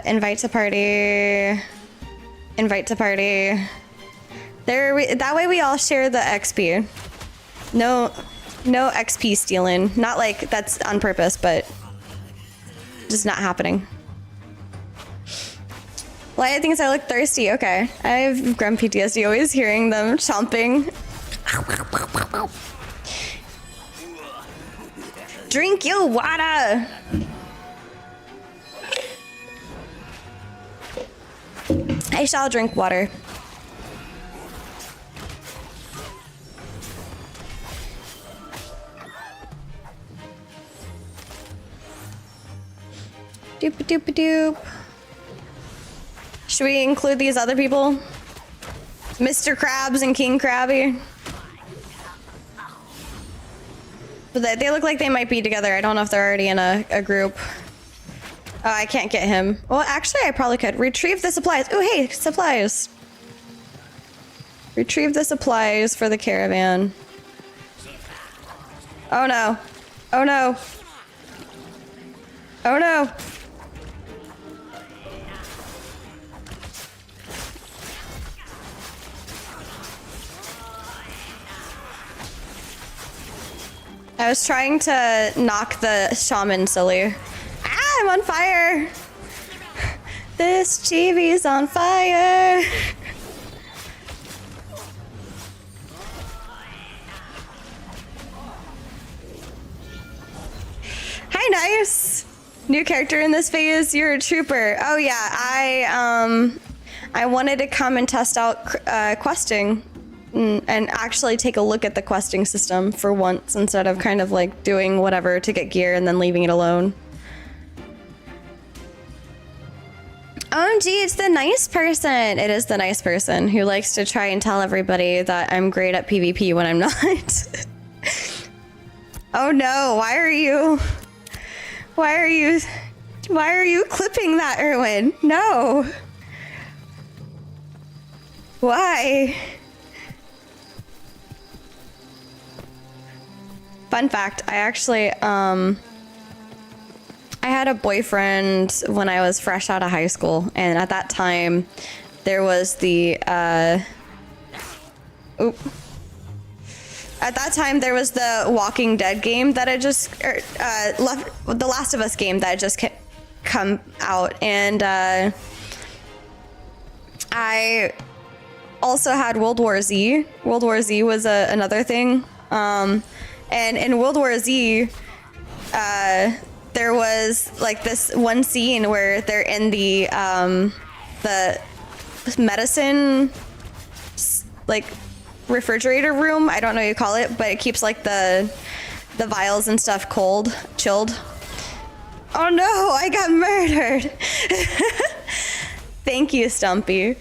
Invite to party. Invite to party. That way we all share the XP. No XP stealing. Not like that's on purpose, but just not happening. Well, I think I look thirsty. Okay. I have Grem PTSD, always hearing them chomping. Drink your water. I shall drink water. Doop doop doop. Should we include these other people? Mr. Krabs and King Krabby? But they look like they might be together. I don't know if they're already in a group. Oh, I can't get him. Well, actually, I probably could. Retrieve the supplies. Oh, hey, supplies. Retrieve the supplies for the caravan. Oh, no. Oh, no. Oh, no. I was trying to knock the shaman silly. Ah, I'm on fire! This Chibi's on fire! Hi, Nice! New character in this phase, you're a trooper. Oh yeah, I wanted to come and test out questing. And actually take a look at the questing system for once instead of kind of like doing whatever to get gear and then leaving it alone. OMG, it's the nice person. It is the nice person who likes to try and tell everybody that I'm great at PvP when I'm not. Oh no, why are you clipping that, Erwin? No. Why? Fun fact, I actually, I had a boyfriend when I was fresh out of high school, and at that time, there was the, at that time, there was the Walking Dead game that had just, the Last of Us game that had just come out, and, I also had World War Z. World War Z was another thing, and in World War Z, there was like this one scene where they're in the medicine, like refrigerator room. I don't know what you call it, but it keeps like the vials and stuff chilled. Oh no, I got murdered. Thank you, Stumpy.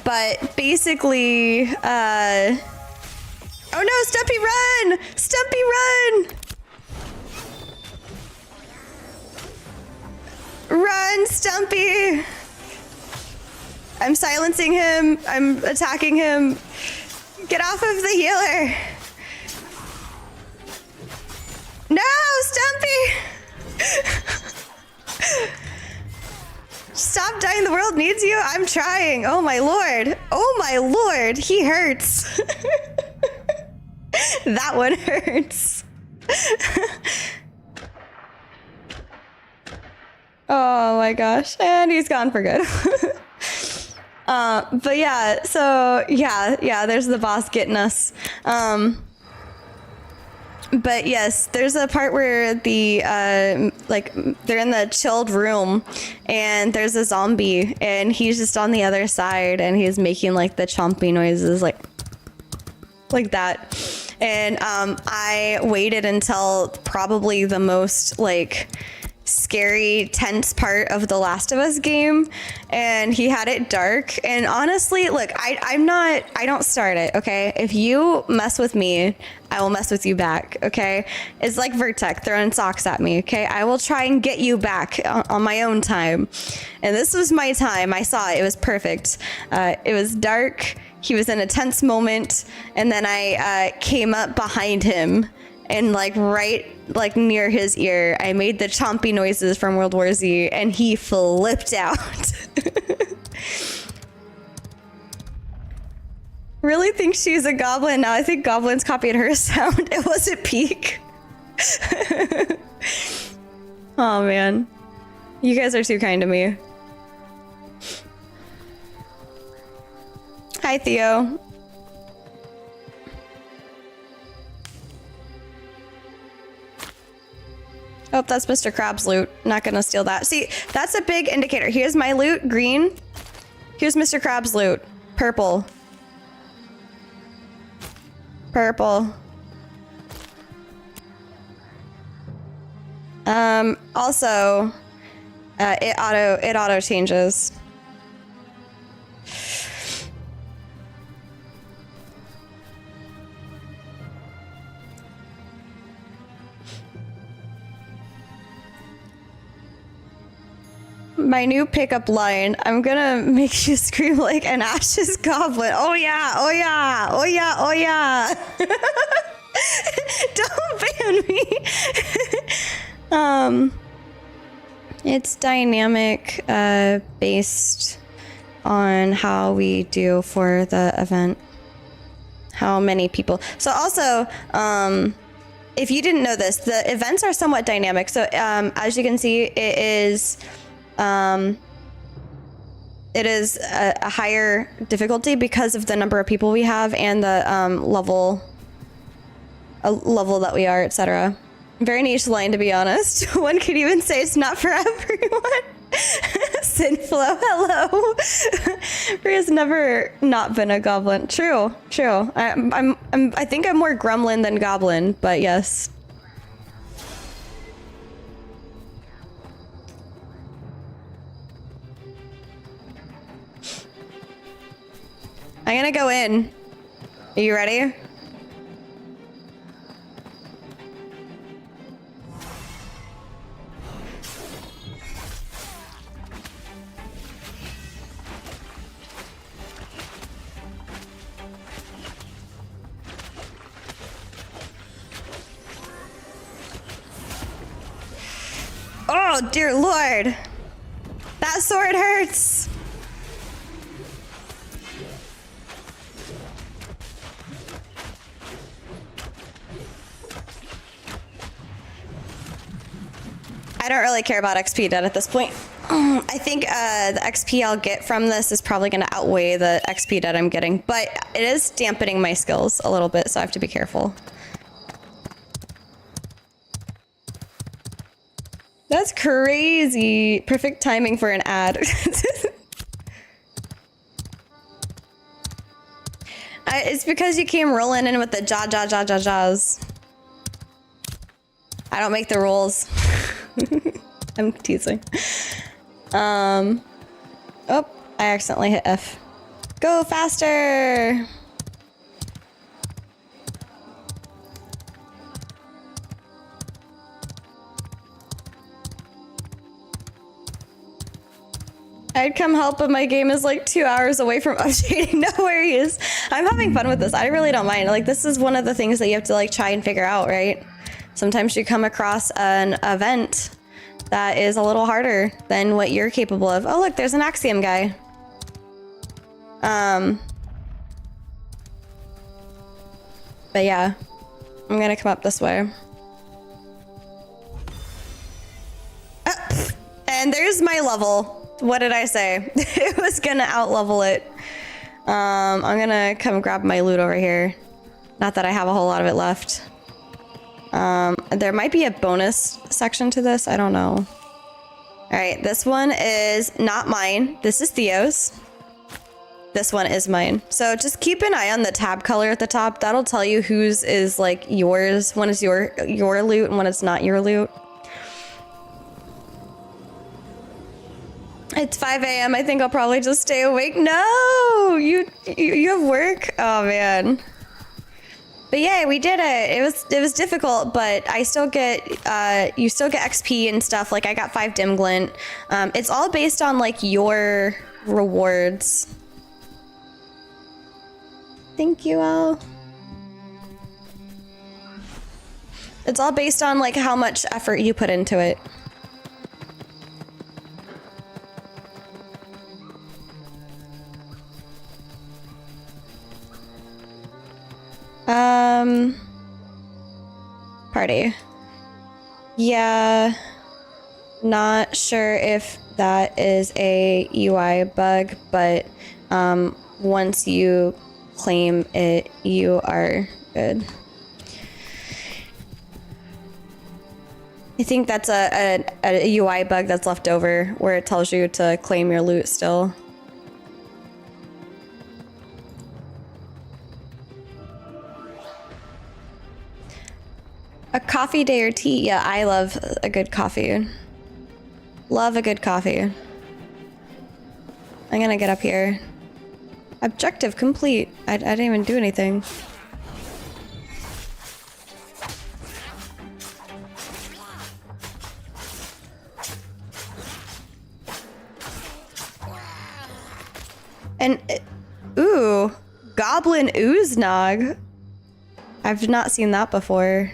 But basically, oh no, Stumpy, run! Stumpy, run! Run, Stumpy! I'm silencing him. I'm attacking him. Get off of the healer! No, Stumpy! Stop dying, the world needs you. I'm trying. Oh my lord. Oh my lord, he hurts. That one hurts. Oh my gosh. And he's gone for good. But yeah, so yeah, there's the boss getting us. But yes, there's a part where the like they're in the chilled room and there's a zombie and he's just on the other side and he's making like the chompy noises like that. And I waited until probably the most like scary, tense part of the Last of Us game, and he had it dark. And honestly, look, I don't start it, okay? If you mess with me, I will mess with you back, okay? It's like Vertec throwing socks at me, okay? I will try and get you back on my own time. And this was my time. I saw it. It was perfect. It was dark. He was in a tense moment, and then I came up behind him and right near his ear, I made the chompy noises from World War Z, and he flipped out. Really think she's a goblin now. I think goblins copied her sound. It wasn't peak. Oh man, you guys are too kind to me. Hi Theo. Oh, that's Mr. Crab's loot. Not gonna steal that. See, that's a big indicator. Here's my loot, green. Here's Mr. Crab's loot, purple. Purple. Also, it auto changes. My new pickup line, I'm gonna make you scream like an Ash's goblin. Oh yeah, oh yeah, oh yeah, oh yeah. Don't ban me. It's dynamic based on how we do for the event. How many people. So also, if you didn't know this, the events are somewhat dynamic. So as you can see, it is a higher difficulty because of the number of people we have and the level that we are, etc. Very niche line, to be honest. One could even say it's not for everyone. Sinflow, hello. Ria's never not been a goblin. True. I think I'm more gremlin than goblin, but yes. I'm gonna go in. Are you ready? Oh, dear Lord. That sword hurts. I don't really care about XP dead at this point. I think the XP I'll get from this is probably going to outweigh the XP dead I'm getting, but it is dampening my skills a little bit, so I have to be careful. That's crazy. Perfect timing for an ad. It's because you came rolling in with the jaws. I don't make the rules. I'm teasing. Oh, I accidentally hit F. Go faster! I'd come help, but my game is like 2 hours away from updating. No worries. I'm having fun with this. I really don't mind. Like, this is one of the things that you have to like try and figure out, right? Sometimes you come across an event that is a little harder than what you're capable of. Oh, look, there's an Axiom guy. But yeah, I'm gonna come up this way. And there's my level. What did I say? It was gonna out-level it. I'm gonna come grab my loot over here. Not that I have a whole lot of it left. There might be a bonus section to this. I don't know. All right, this one is not mine. This is Theo's. This one is mine. So just keep an eye on the tab color at the top. That'll tell you whose is like yours. When it's your loot and when it's not your loot. It's 5 a.m. I think I'll probably just stay awake. No, you have work. Oh man. But yeah, we did it. It was difficult, but I still get you still get XP and stuff. Like I got 5 dim glint. It's all based on like your rewards. Thank you, Al. It's all based on like how much effort you put into it. Party. Yeah, not sure if that is a UI bug, but once you claim it, you are good. I think that's a UI bug that's left over where it tells you to claim your loot still. A coffee day or tea? Yeah, I love a good coffee. Love a good coffee. I'm gonna get up here. Objective complete. I didn't even do anything. And, ooh, Goblin Ooznog. I've not seen that before.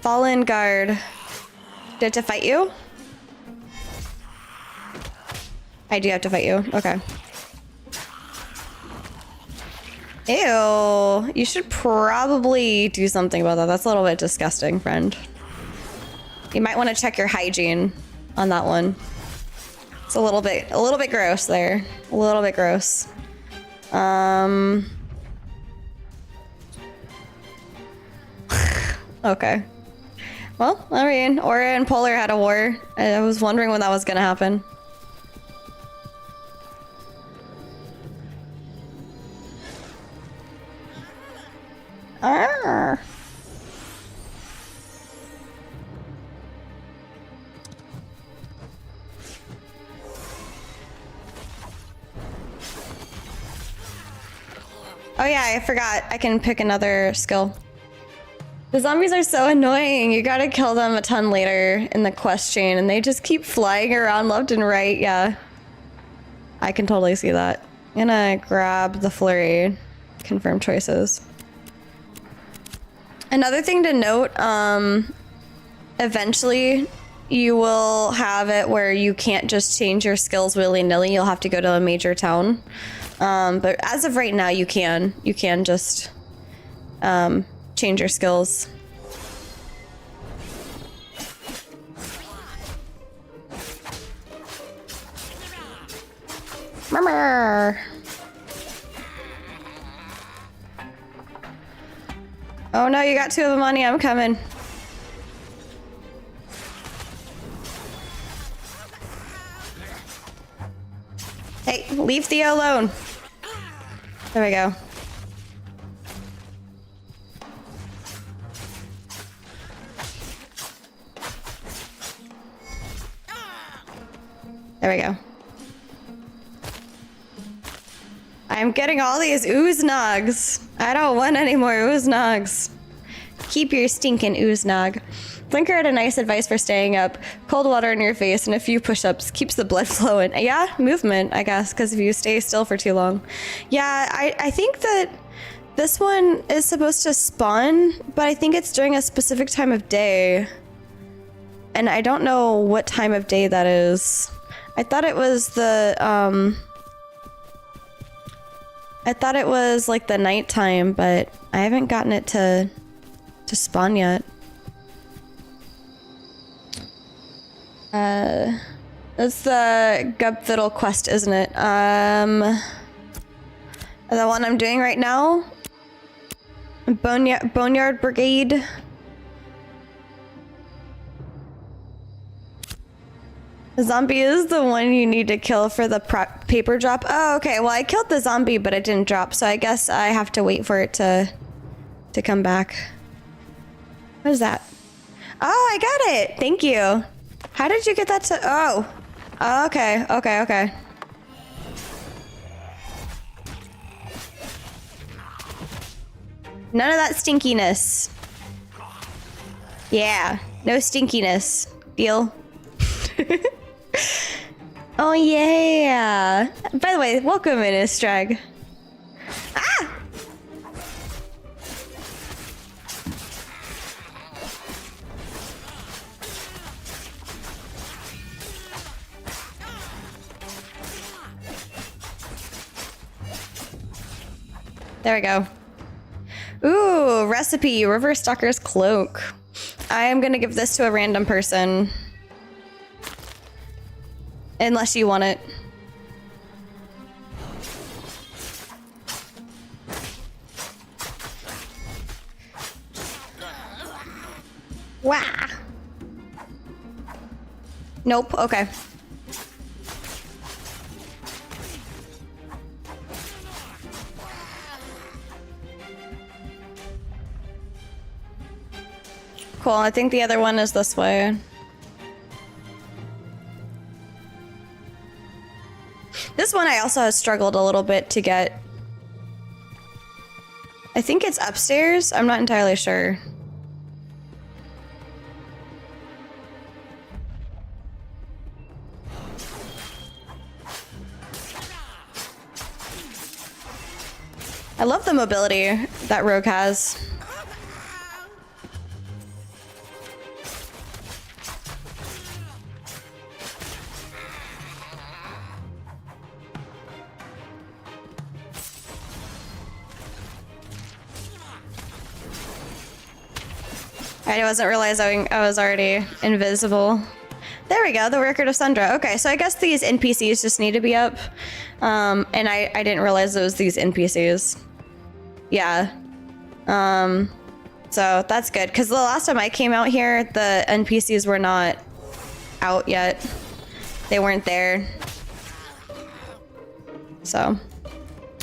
Fallen Guard. Do I have to fight you? I do have to fight you. Okay. Ew. You should probably do something about that. That's a little bit disgusting, friend. You might want to check your hygiene on that one. It's a little bit gross there. A little bit gross. Okay. Well, I mean, Aura and Polar had a war. I was wondering when that was gonna happen. Arr. Oh yeah, I forgot. I can pick another skill. The zombies are so annoying. You gotta kill them a ton later in the quest chain, and they just keep flying around left and right. Yeah. I can totally see that. I'm gonna grab the flurry. Confirm choices. Another thing to note, eventually you will have it where you can't just change your skills willy-nilly. You'll have to go to a major town. But as of right now, you can just change your skills. Murmur. Oh no, you got 2 of them on you. I'm coming. Hey, leave Theo alone. There we go. There we go. I'm getting all these ooznogs. I don't want any more ooznogs. Keep your stinking ooznog. Blinker had a nice advice for staying up. Cold water in your face and a few push-ups keeps the blood flowing. Yeah, movement, I guess, because if you stay still for too long. Yeah, I think that this one is supposed to spawn, but I think it's during a specific time of day. And I don't know what time of day that is. I thought it was the, I thought it was like the nighttime, but I haven't gotten it to spawn yet. That's the Gubfiddle quest, isn't it? The one I'm doing right now? Boneyard Brigade. The zombie is the one you need to kill for the paper drop. Oh, okay. Well, I killed the zombie, but it didn't drop, so I guess I have to wait for it to come back. What is that? Oh, I got it. Thank you. How did you get that to... Oh. Okay, okay, okay. None of that stinkiness. Yeah, no stinkiness. Deal. Oh yeah. By the way, welcome in, Estrag. Ah! There we go. Ooh, recipe, River Stalker's Cloak. I am gonna give this to a random person. Unless you want it. Wah! Nope, okay. Cool, I think the other one is this way. This one I also have struggled a little bit to get. I think it's upstairs, I'm not entirely sure. I love the mobility that Rogue has. I wasn't realizing I was already invisible. There we go, the Record of Sundra. Okay, so I guess these NPCs just need to be up. And I didn't realize it was these NPCs. Yeah. So that's good, because the last time I came out here, the NPCs were not out yet. They weren't there. So.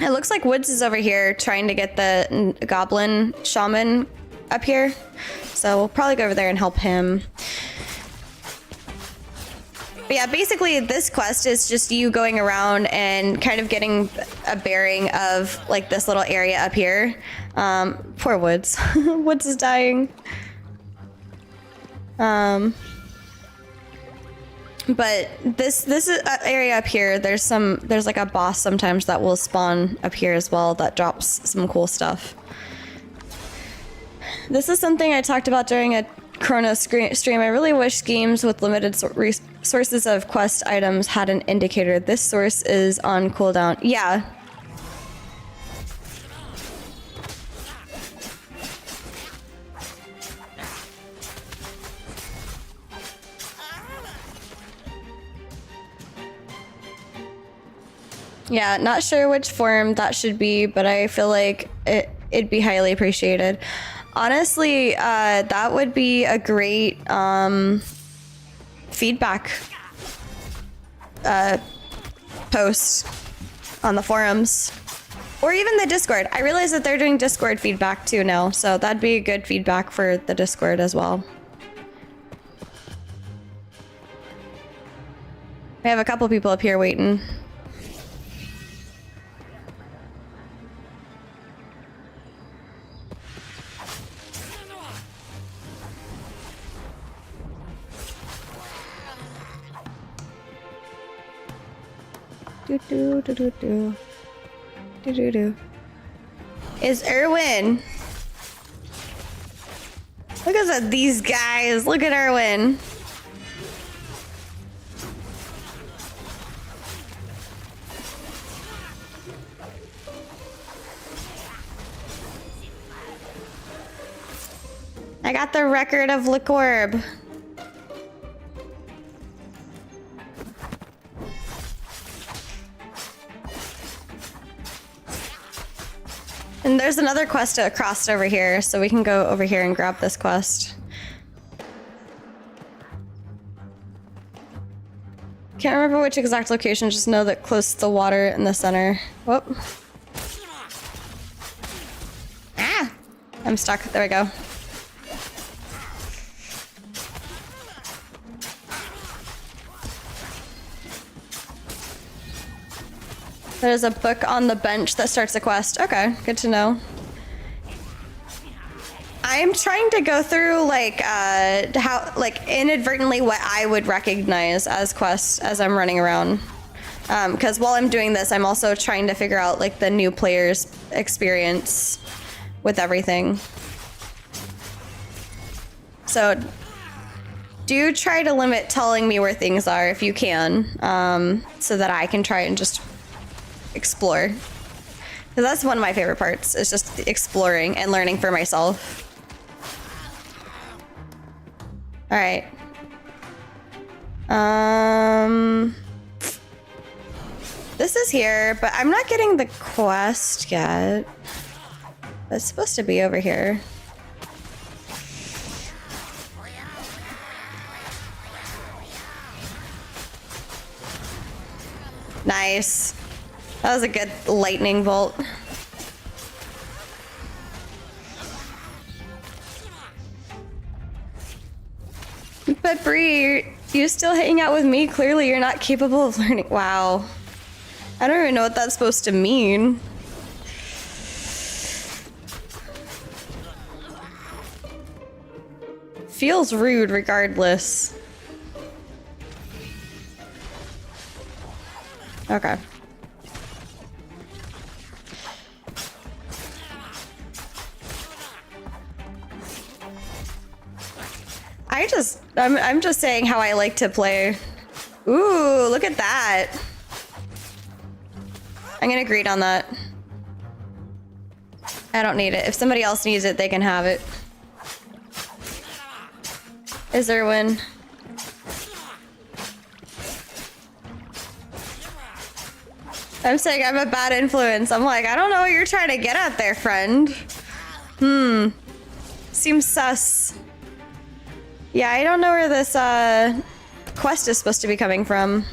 It looks like Woods is over here trying to get the goblin shaman up here. So we'll probably go over there and help him. But yeah, basically this quest is just you going around and kind of getting a bearing of like this little area up here. Poor Woods. Woods is dying. But this is area up here. There's like a boss sometimes that will spawn up here as well that drops some cool stuff. This is something I talked about during a Chrono stream. I really wish games with limited sources of quest items had an indicator. This source is on cooldown. Yeah. Yeah, not sure which form that should be, but I feel like it'd be highly appreciated. Honestly, that would be a great feedback post on the forums. Or even the Discord. I realize that they're doing Discord feedback too now, so that'd be good feedback for the Discord as well. We have a couple people up here waiting. Is Erwin? Look at these guys. Look at Erwin. I got the record of Licorb. And there's another quest across over here, so we can go over here and grab this quest. Can't remember which exact location, just know that close to the water in the center. Whoop. Ah! I'm stuck. There we go. There's a book on the bench that starts a quest. Okay, good to know. I'm trying to go through like how like inadvertently what I would recognize as quests as I'm running around. Because while I'm doing this, I'm also trying to figure out like the new player's experience with everything. So do try to limit telling me where things are if you can, so that I can try and just explore. Because that's one of my favorite parts, is just exploring and learning for myself. All right. This is here, but I'm not getting the quest yet. It's supposed to be over here. Nice. That was a good lightning bolt. But Bree, you still hang out with me? Clearly you're not capable of learning. Wow. I don't even know what that's supposed to mean. Feels rude regardless. Okay. I'm just saying how I like to play. Ooh, look at that. I'm gonna greet on that. I don't need it. If somebody else needs it, they can have it. Is there one? I'm saying I'm a bad influence. I'm like, I don't know what you're trying to get at there, friend. Seems sus. Yeah, I don't know where this quest is supposed to be coming from.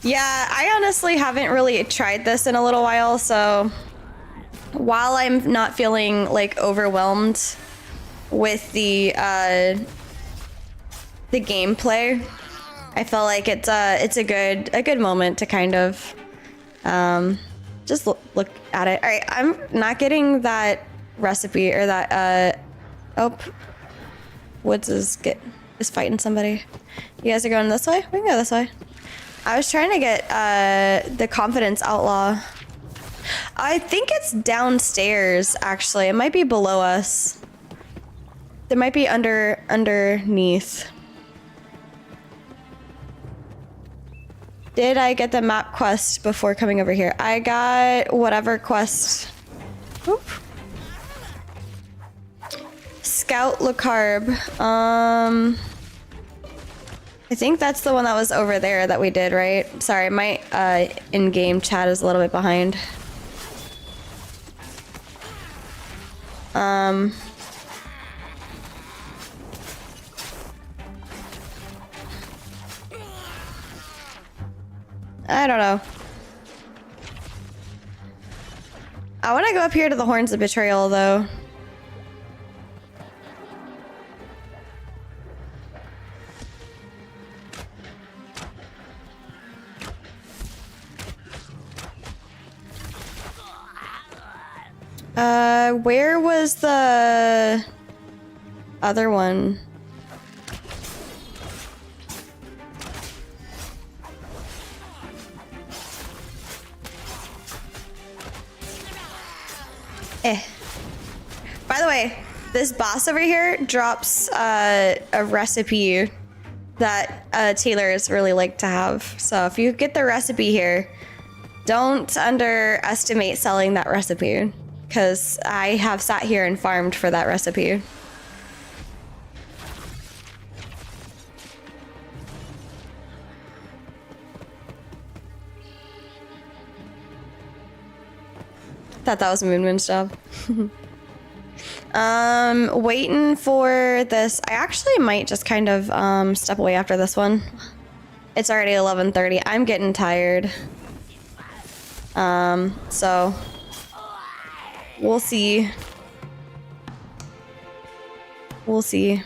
Yeah, I honestly haven't really tried this in a little while, so while I'm not feeling like overwhelmed with the gameplay, I feel like it's a good moment to kind of just look at it. All right, I'm not getting that recipe or that oh, Woods is fighting somebody. You guys are going this way? We can go this way. I was trying to get the Confidence Outlaw. I think it's downstairs, actually. It might be below us. It might be underneath. Did I get the map quest before coming over here? I got whatever quest. Oop. Scout Le Carb. I think that's the one that was over there that we did, right? Sorry, my in-game chat is a little bit behind. I don't know. I want to go up here to the Horns of Betrayal, though. Where was the other one? By the way, this boss over here drops a recipe that tailors really like to have. So if you get the recipe here, don't underestimate selling that recipe, because I have sat here and farmed for that recipe. Thought that was Moonman's job. Waiting for this. I actually might just kind of step away after this one. It's already 11:30. I'm getting tired. So we'll see. We'll see.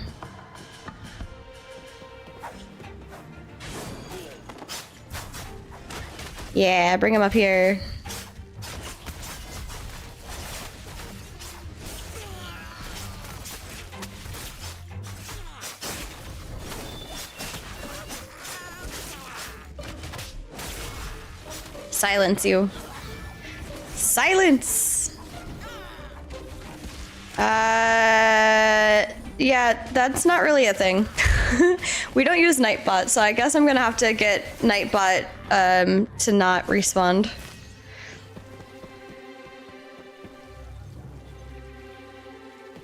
Yeah, bring him up here. Silence you. Silence! Yeah, that's not really a thing. We don't use Nightbot, so I guess I'm gonna have to get Nightbot to not respond.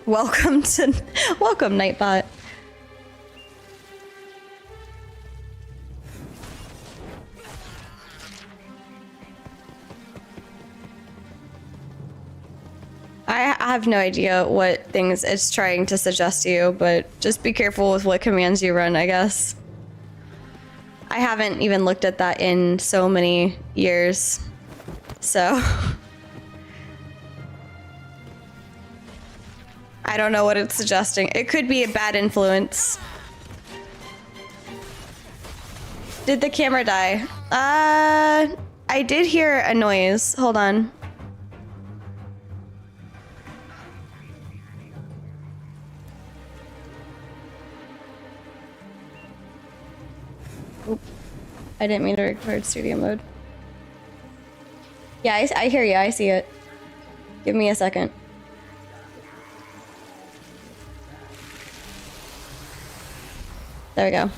Welcome, Nightbot. I have no idea what things it's trying to suggest to you, but just be careful with what commands you run, I guess. I haven't even looked at that in so many years, so I don't know what it's suggesting. It could be a bad influence. Did the camera die? I did hear a noise. Hold on. Oop. I didn't mean to record studio mode. Yeah, I hear you. I see it. Give me a second. There we go.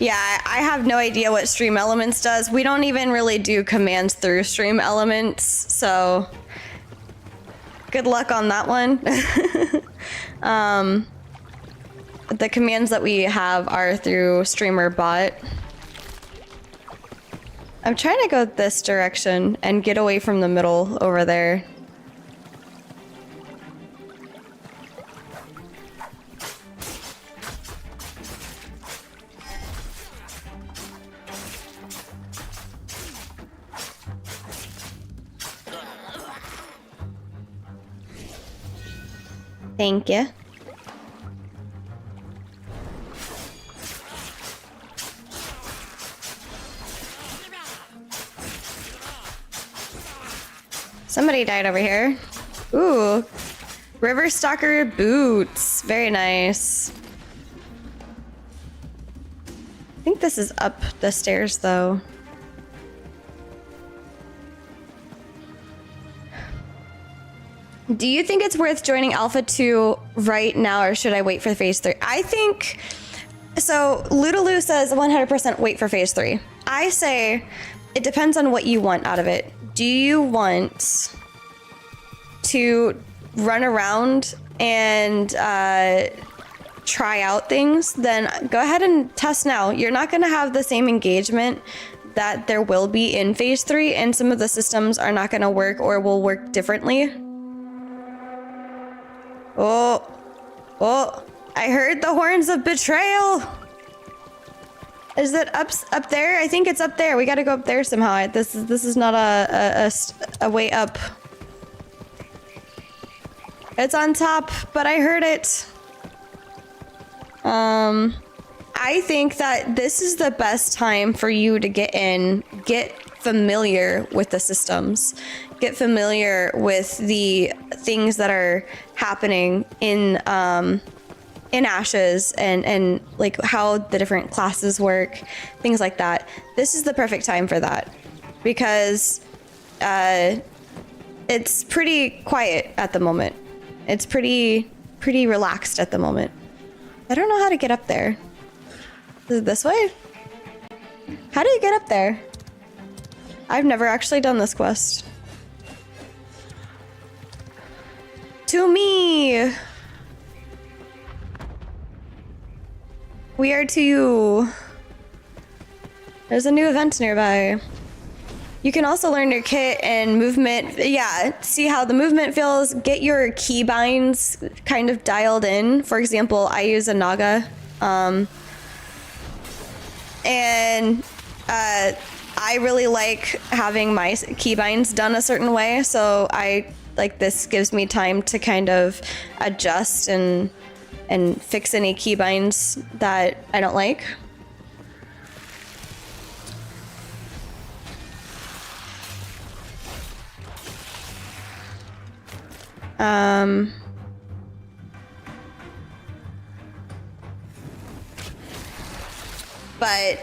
Yeah, I have no idea what Stream Elements does. We don't even really do commands through Stream Elements, so good luck on that one. The commands that we have are through Streamer Bot. I'm trying to go this direction and get away from the middle over there. Thank you. Somebody died over here. Ooh. River Stalker boots. Very nice. I think this is up the stairs though. Do you think it's worth joining Alpha 2 right now, or should I wait for Phase 3? I think... So, Ludaloo says 100% wait for Phase 3. I say it depends on what you want out of it. Do you want to run around and try out things? Then go ahead and test now. You're not going to have the same engagement that there will be in Phase 3, and some of the systems are not going to work or will work differently. Oh, I heard the horns of betrayal. Is it up there? I think it's up there. We gotta go up there somehow. This is not a way up. It's on top, but I heard it. I think that this is the best time for you to get in, get familiar with the systems, get familiar with the things that are happening in Ashes and like how the different classes work, things like that. This is the perfect time for that because it's pretty quiet at the moment. It's pretty relaxed at the moment. I don't know how to get up there. Is it this way? How do you get up there? I've never actually done this quest. To me! We are to you. There's a new event nearby. You can also learn your kit and movement. Yeah, see how the movement feels. Get your keybinds kind of dialed in. For example, I use a Naga. And I really like having my keybinds done a certain way. So this gives me time to kind of adjust and fix any keybinds that I don't like. But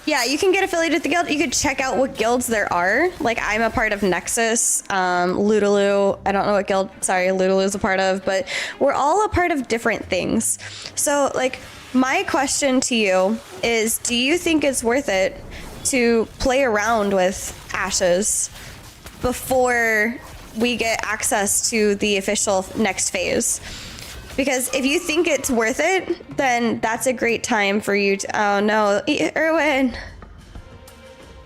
yeah, you can get affiliated with the guild. You could check out what guilds there are. Like, I'm a part of Nexus, Ludaloo. I don't know what guild, sorry, Ludaloo's a part of, but we're all a part of different things. So, like, my question to you is, do you think it's worth it to play around with Ashes before we get access to the official next phase? Because if you think it's worth it, then that's a great time for you to, oh no, Erwin.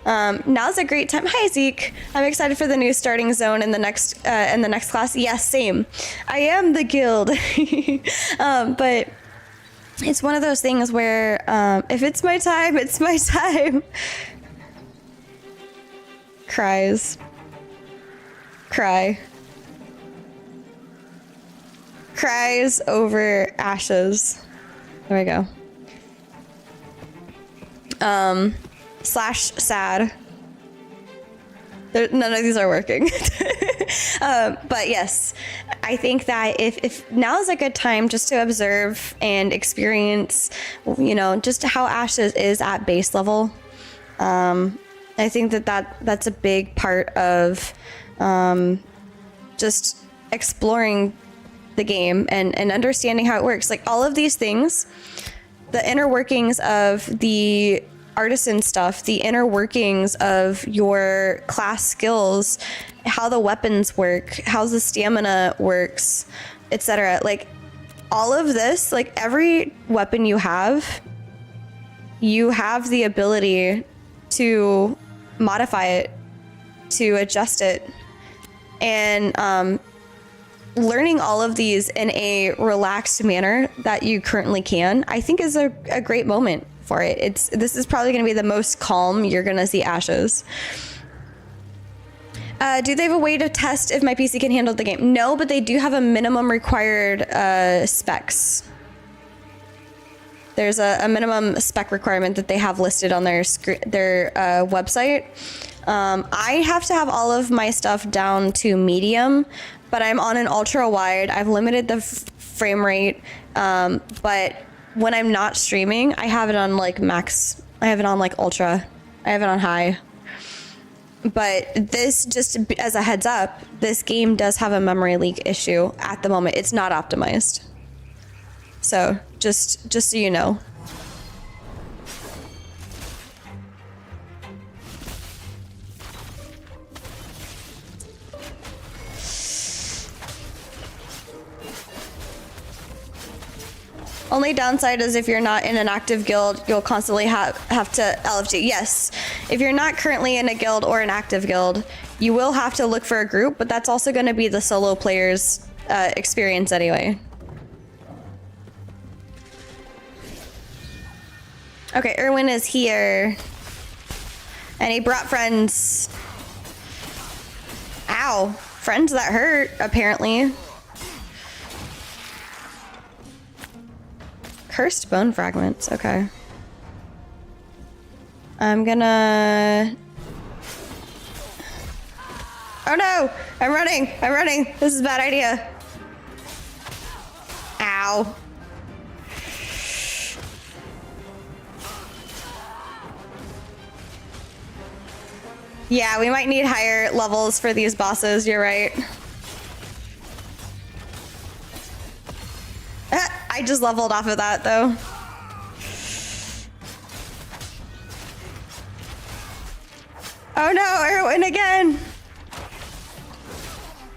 Now's a great time. Hi, Zeke. I'm excited for the new starting zone in the next class. Yes, same. I am the guild. But it's one of those things where if it's my time, it's my time. Cries. Cry. Cries over Ashes. There we go. Slash sad. None of these are working. But yes, I think that if now is a good time just to observe and experience, you know, just how Ashes is at base level. I think that's a big part of just exploring the game and understanding how it works. Like, all of these things, the inner workings of the artisan stuff, the inner workings of your class skills, how the weapons work, how the stamina works, etc. Like, all of this, like, every weapon you have the ability to modify it, to adjust it, and learning all of these in a relaxed manner that you currently can, I think is a great moment for it. This is probably going to be the most calm you're going to see Ashes. Do they have a way to test if my PC can handle the game? No, but they do have a minimum required specs. There's a minimum spec requirement that they have listed on their website. I have to have all of my stuff down to medium, but I'm on an ultra wide. I've limited the frame rate, but when I'm not streaming, I have it on like max. I have it on like ultra. I have it on high. But this, just as a heads up, this game does have a memory leak issue at the moment. It's not optimized. So just so you know. Only downside is if you're not in an active guild, you'll constantly have to LFG. Yes, if you're not currently in a guild or an active guild, you will have to look for a group, but that's also going to be the solo player's experience anyway. Okay, Erwin is here. And he brought friends. Ow. Friends that hurt, apparently. Cursed bone fragments, okay. I'm gonna... Oh no! I'm running! I'm running! This is a bad idea. Ow. Yeah, we might need higher levels for these bosses, you're right. I just leveled off of that, though. Oh no, Erwin again!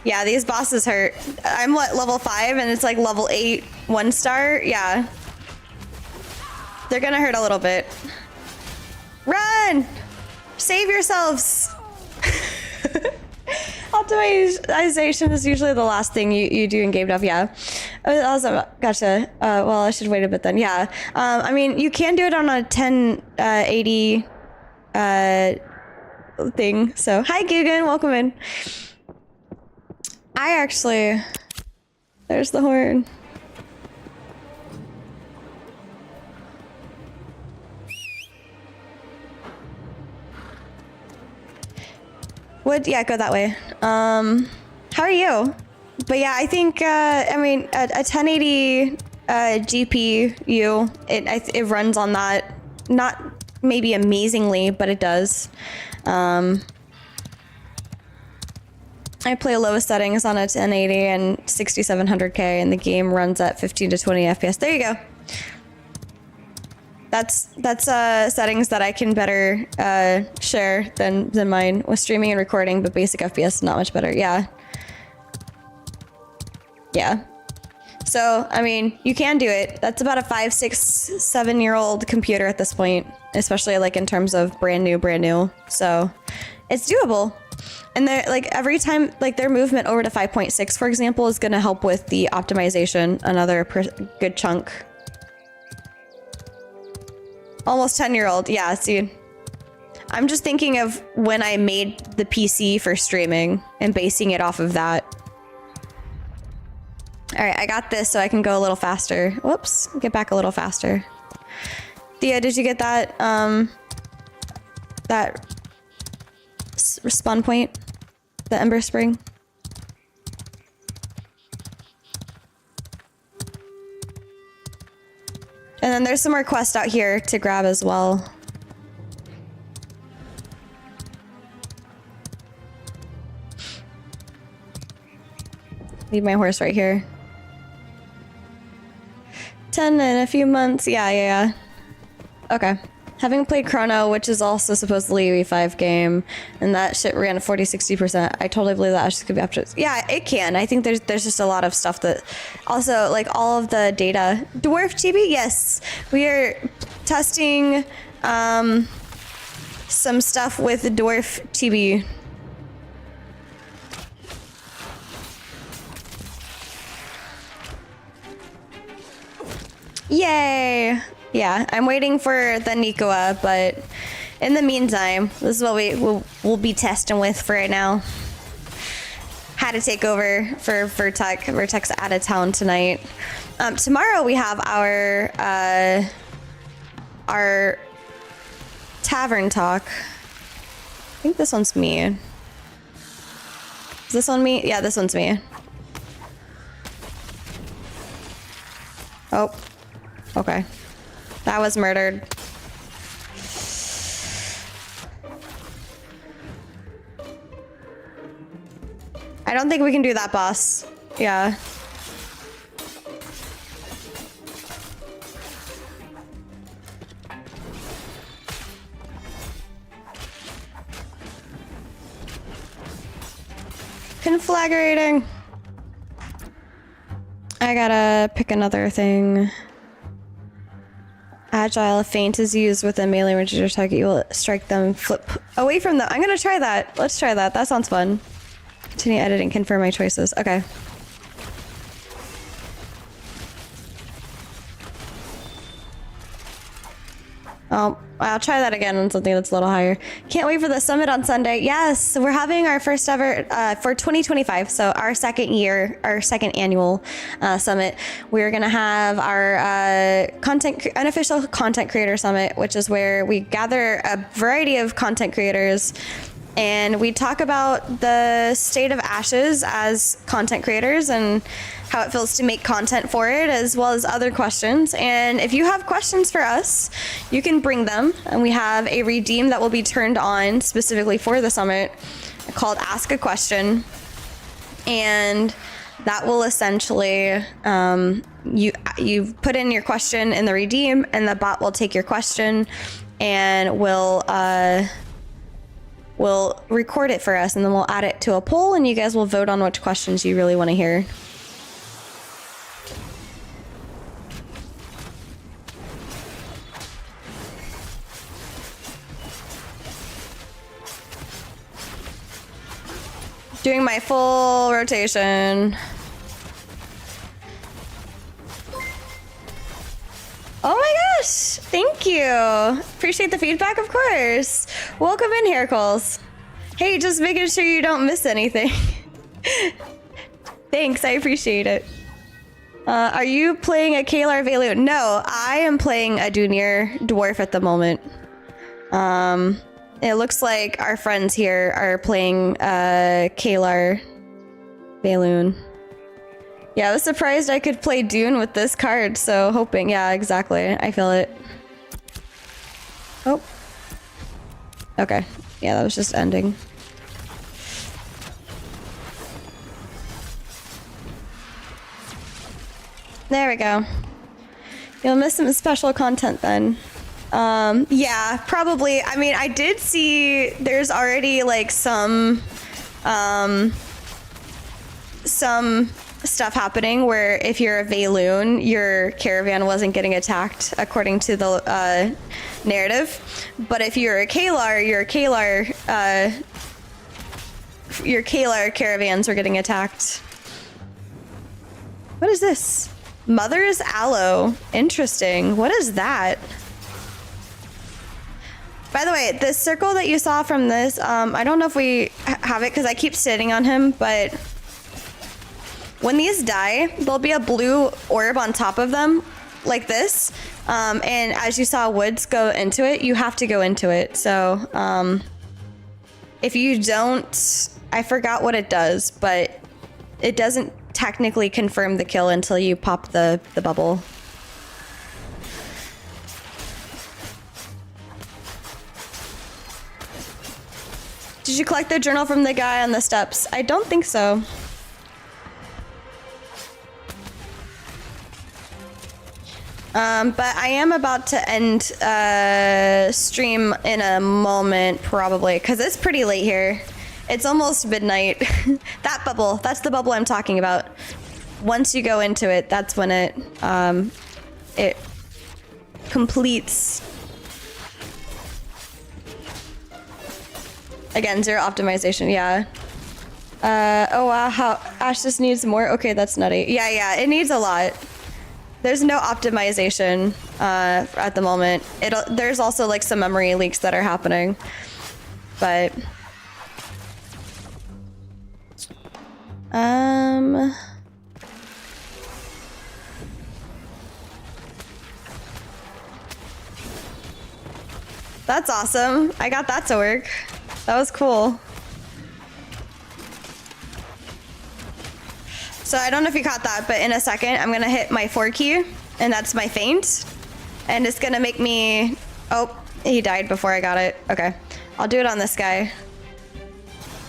Yeah, these bosses hurt. I'm what, level 5 and it's like level 8, 1 star? Yeah. They're gonna hurt a little bit. Run! Save yourselves! Optimization is usually the last thing you do in game dev, yeah. Also, gotcha. Well, I should wait a bit then, yeah. I mean, you can do it on a 1080 thing. So, hi, Guggen, welcome in. I actually... There's the horn. Yeah, go that way. How are you? But yeah, I think, I mean, a 1080 GPU, it runs on that. Not maybe amazingly, but it does. I play lowest settings on a 1080 and 6700K, and the game runs at 15 to 20 FPS. There you go. That's settings that I can better share than mine with streaming and recording, but basic FPS is not much better. Yeah. Yeah. So, I mean, you can do it. That's about a 5, 6, 7-year-old computer at this point, especially like in terms of brand new. So, it's doable. And they're like every time, like their movement over to 5.6, for example, is going to help with the optimization, another good chunk. Almost 10-year-old, yeah, see. I'm just thinking of when I made the PC for streaming and basing it off of that. All right, I got this so I can go a little faster. Whoops, get back a little faster. Thea, did you get that, that spawn point? The Ember Spring? And then there's some more quests out here to grab as well. Leave my horse right here. 10 in a few months. Yeah. Okay. Having played Chrono, which is also supposedly a V5 game, and that shit ran 40-60%. I totally believe that actually could be up to. Yeah, it can. I think there's just a lot of stuff that also like all of the data. Dwarf Chibi, yes, we are testing some stuff with Dwarf Chibi. Yay! Yeah, I'm waiting for the Nikoa, but in the meantime, this is what we'll be testing with for right now. Had a takeover for Tech. Tech's out of town tonight. Tomorrow we have our tavern talk. I think this one's me. Is this one me? Yeah, this one's me. Oh, okay. That was murdered. I don't think we can do that, boss. Yeah. Conflagrating. I gotta pick another thing. Agile, a feint is used with a melee range or target. You will strike them, flip away from them. I'm gonna try that. Let's try that. That sounds fun. Continue editing, confirm my choices. Okay. Oh, I'll try that again on something that's a little higher. Can't wait for the summit on Sunday. Yes, we're having our first ever for 2025. So our second annual summit. We're gonna have our unofficial content creator summit, which is where we gather a variety of content creators and we talk about the state of Ashes as content creators and how it feels to make content for it, as well as other questions. And if you have questions for us, you can bring them. And we have a redeem that will be turned on specifically for the summit called Ask a Question. And that will essentially, you put in your question in the redeem and the bot will take your question and will record it for us, and then we'll add it to a poll and you guys will vote on which questions you really want to hear. Doing my full rotation. Oh my gosh, thank you. Appreciate the feedback, of course. Welcome in, Heracles. Hey, just making sure you don't miss anything. Thanks, I appreciate it. Are you playing a Kalar Velu? No, I am playing a Dunir Dwarf at the moment. It looks like our friends here are playing Kalar Valoon. Yeah, I was surprised I could play Dune with this card, so hoping. Yeah, exactly. I feel it. Oh. Okay. Yeah, that was just ending. There we go. You'll miss some special content then. Yeah, probably. I mean, I did see there's already like some stuff happening where if you're a Valoon, your caravan wasn't getting attacked according to the narrative. But if you're a Kalar, your Kalar caravans are getting attacked. What is this? Mother's Aloe. Interesting. What is that? By the way, the circle that you saw from this, I don't know if we have it because I keep sitting on him, but when these die, there'll be a blue orb on top of them, like this. And as you saw Woods go into it, you have to go into it. So if you don't, I forgot what it does, but it doesn't technically confirm the kill until you pop the bubble. Did you collect the journal from the guy on the steps? I don't think so. But I am about to end stream in a moment, probably, because it's pretty late here. It's almost midnight. That bubble, that's the bubble I'm talking about. Once you go into it, that's when it completes. Again, 0 optimization, yeah. Oh wow, how Ash just needs more? Okay, that's nutty. Yeah, it needs a lot. There's no optimization at the moment. There's also like some memory leaks that are happening, but that's awesome. I got that to work. That was cool. So I don't know if you caught that, but in a second, I'm gonna hit my 4 key, and that's my feint. And it's gonna make me, oh, he died before I got it. Okay, I'll do it on this guy.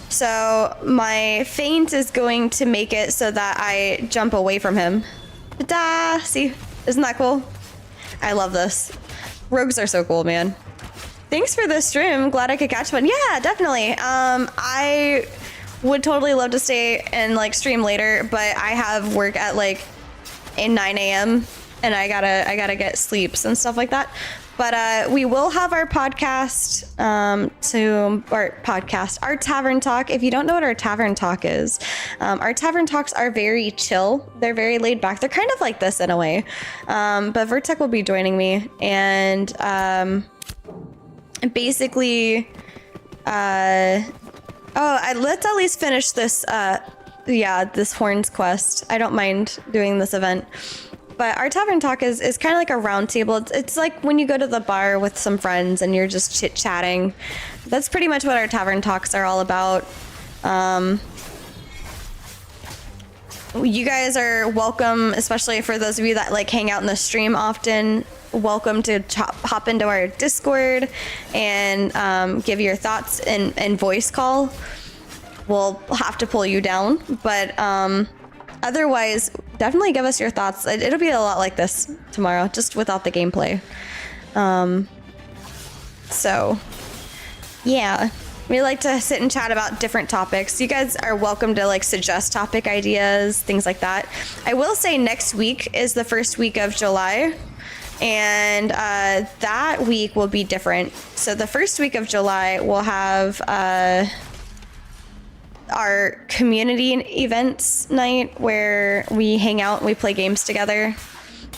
So my feint is going to make it so that I jump away from him. Ta-da! See, isn't that cool? I love this. Rogues are so cool, man. Thanks for the stream. Glad I could catch one. Yeah, definitely. I would totally love to stay and like stream later, but I have work at like 9 a.m. and I gotta get sleeps and stuff like that. But we will have our podcast, our Tavern Talk. If you don't know what our Tavern Talk is, our Tavern Talks are very chill. They're very laid back. They're kind of like this in a way. But Vertec will be joining me, and basically, let's at least finish this. This Horns quest. I don't mind doing this event. But our Tavern Talk is kind of like a round table. It's like when you go to the bar with some friends and you're just chit-chatting. That's pretty much what our Tavern Talks are all about. You guys are welcome, especially for those of you that like hang out in the stream often. Welcome to hop into our Discord and give your thoughts in voice call. We'll have to pull you down, but otherwise, definitely give us your thoughts. It'll be a lot like this tomorrow, just without the gameplay. So, yeah. We like to sit and chat about different topics. You guys are welcome to like suggest topic ideas, things like that. I will say next week is the first week of July, and that week will be different. So the first week of July, we'll have our community events night where we hang out and we play games together.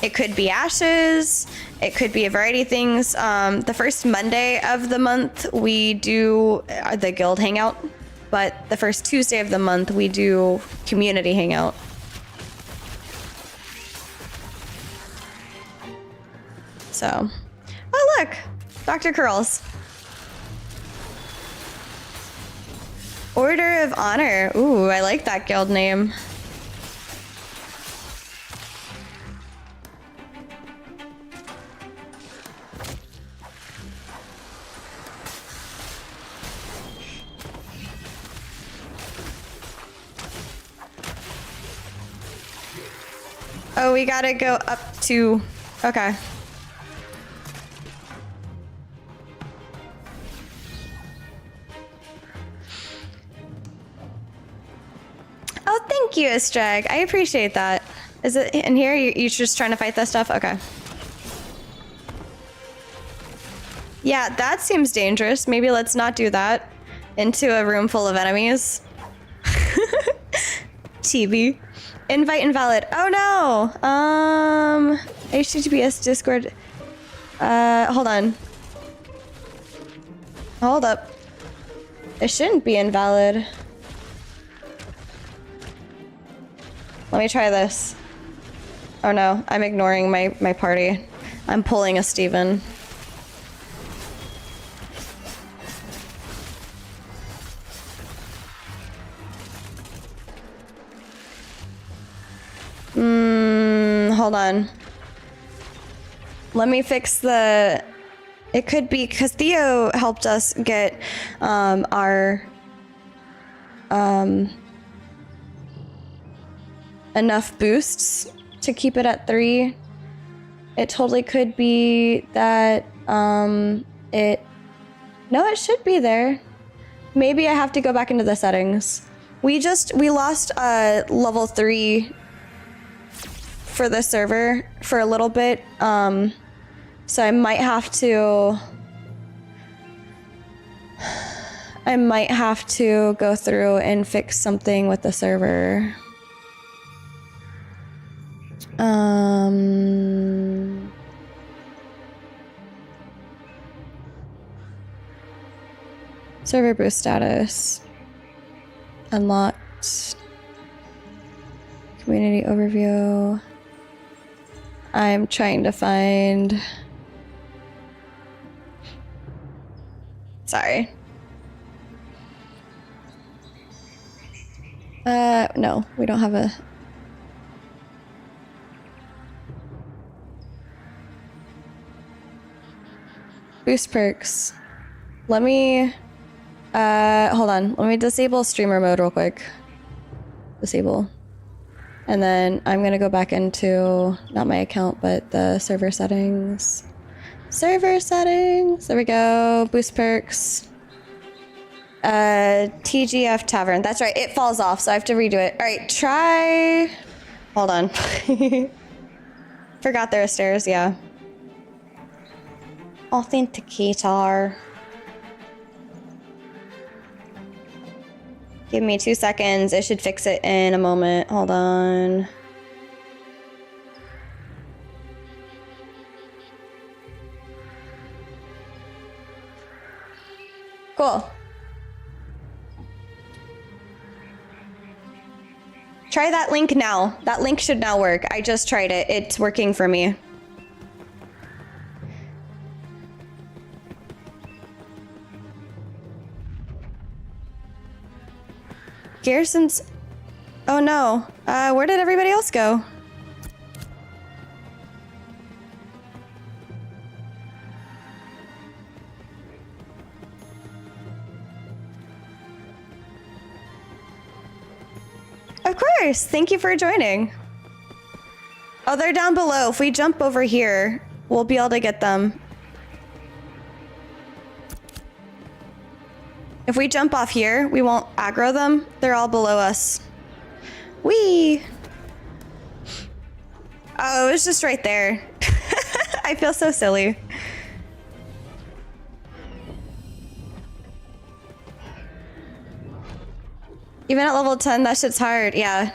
It could be Ashes. It could be a variety of things. The first Monday of the month, we do the guild hangout. But the first Tuesday of the month, we do community hangout. So, oh look, Dr. Curls. Order of Honor. Ooh, I like that guild name. Oh, we gotta go up to... Okay. Oh, thank you, Estrag. I appreciate that. Is it in here? You're just trying to fight that stuff? Okay. Yeah, that seems dangerous. Maybe let's not do that. Into a room full of enemies. Chibi. Invite invalid. Oh no! HTTPS Discord. Hold on. Hold up. It shouldn't be invalid. Let me try this. Oh no, I'm ignoring my party. I'm pulling a Steven. Hold on. Let me fix the... It could be because Theo helped us get our enough boosts to keep it at 3. It totally could be that it... No, it should be there. Maybe I have to go back into the settings. We lost level 3 for the server for a little bit, so I might have to go through and fix something with the server. Server boost status unlocked. Community overview. I'm trying to find... Sorry. No, we don't have a... Boost perks. Let me... hold on. Let me disable streamer mode real quick. Disable. And then I'm gonna go back into, not my account, but the server settings. Server settings, there we go. Boost perks. TGF Tavern, that's right, it falls off, so I have to redo it. All right, try, hold on. Forgot there are stairs, yeah. Authenticator. Give me 2 seconds. It should fix it in a moment. Hold on. Cool. Try that link now. That link should now work. I just tried it. It's working for me. Garrison's... Oh no. Where did everybody else go? Of course. Thank you for joining. Oh, they're down below. If we jump over here, we'll be able to get them. If we jump off here, we won't aggro them. They're all below us. Whee! Oh, it was just right there. I feel so silly. Even at level 10, that shit's hard. Yeah.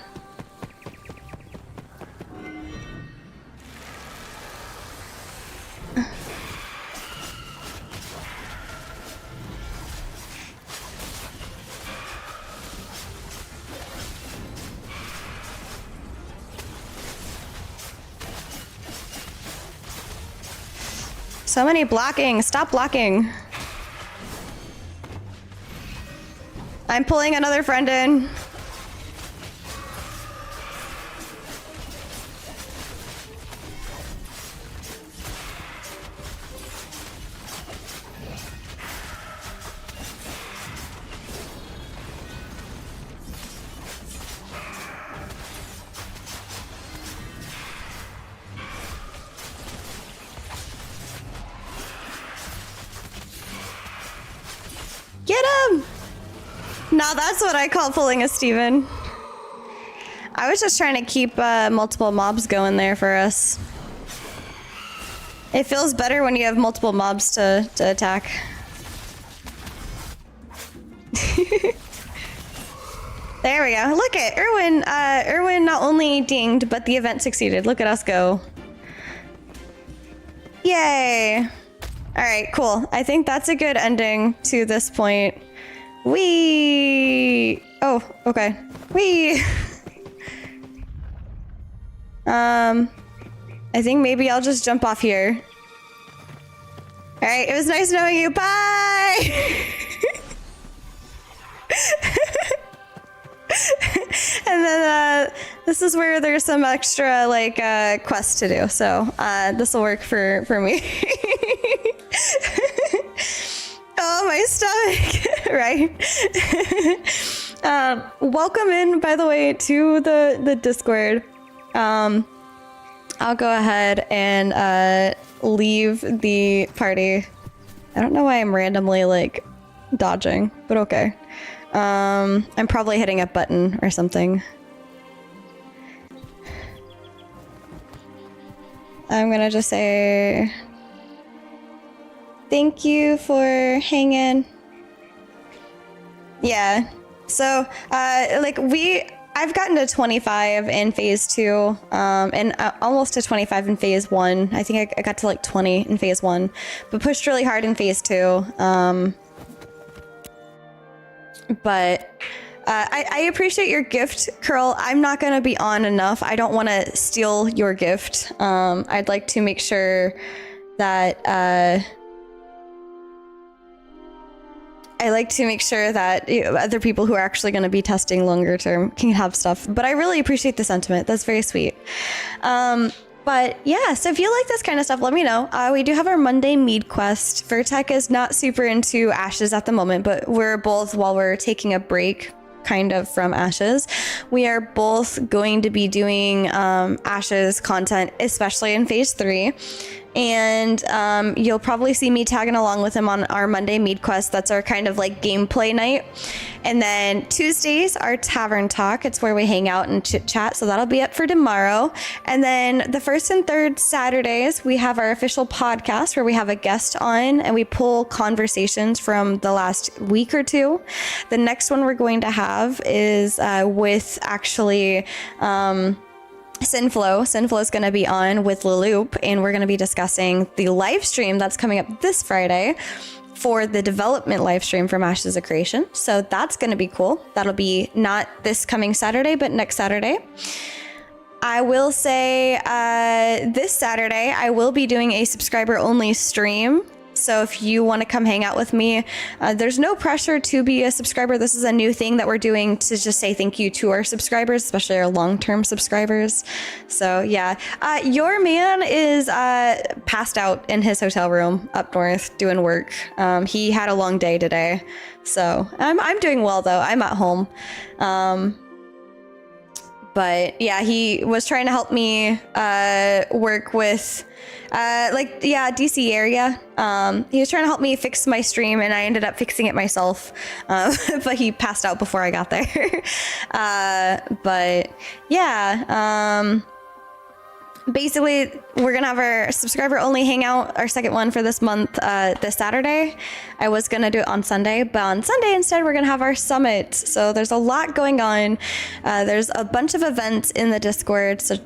So many blocking. Stop blocking. I'm pulling another friend in. Get him! Now that's what I call pulling a Steven. I was just trying to keep multiple mobs going there for us. It feels better when you have multiple mobs to attack. There we go. Look at Erwin. Erwin not only dinged, but the event succeeded. Look at us go. Yay. All right, cool. I think that's a good ending to this point. Wee. Oh, okay. Wee. I think maybe I'll just jump off here. All right, it was nice knowing you. Bye. And then this is where there's some extra like quests to do. So this will work for me. Oh, my stomach. Right. Welcome in, by the way, to the Discord. I'll go ahead and leave the party. I don't know why I'm randomly like dodging, but okay. I'm probably hitting a button or something. I'm gonna just say thank you for hanging. Yeah. So, like I've gotten to 25 in phase 2, and almost to 25 in phase 1. I think I got to like 20 in phase 1, but pushed really hard in phase 2. But I appreciate your gift, Curl. I'm not going to be on enough. I don't want to steal your gift. I'd like to make sure that other people who are actually going to be testing longer term can have stuff. But I really appreciate the sentiment. That's very sweet. But yeah, so if you like this kind of stuff, let me know. We do have our Monday Mead quest. Vertec is not super into Ashes at the moment, but we're both, while we're taking a break kind of from Ashes, we are both going to be doing Ashes content, especially in phase 3. And you'll probably see me tagging along with him on our Monday Mead quest. That's our kind of like gameplay night. And then Tuesdays are Tavern Talk. It's where we hang out and chit chat. So that'll be up for tomorrow. And then the first and third Saturdays, we have our official podcast where we have a guest on and we pull conversations from the last week or two. The next one we're going to have is with actually Sinflow. Sinflow is going to be on with Leloop, and we're going to be discussing the live stream that's coming up this Friday for the development live stream from Ashes of Creation. So that's going to be cool. That'll be not this coming Saturday, but next Saturday. I will say this Saturday, I will be doing a subscriber only stream. So if you want to come hang out with me, there's no pressure to be a subscriber. This is a new thing that we're doing to just say thank you to our subscribers, especially our long-term subscribers. So yeah, your man is passed out in his hotel room up north doing work. He had a long day today. So I'm doing well though. I'm at home. But yeah, he was trying to help me work with DC area. He was trying to help me fix my stream and I ended up fixing it myself. But he passed out before I got there. But yeah, basically, we're gonna have our subscriber only hangout, our second one for this month, this Saturday. I was gonna do it on Sunday, but on Sunday instead, we're gonna have our summit. So there's a lot going on. There's a bunch of events in the Discord, so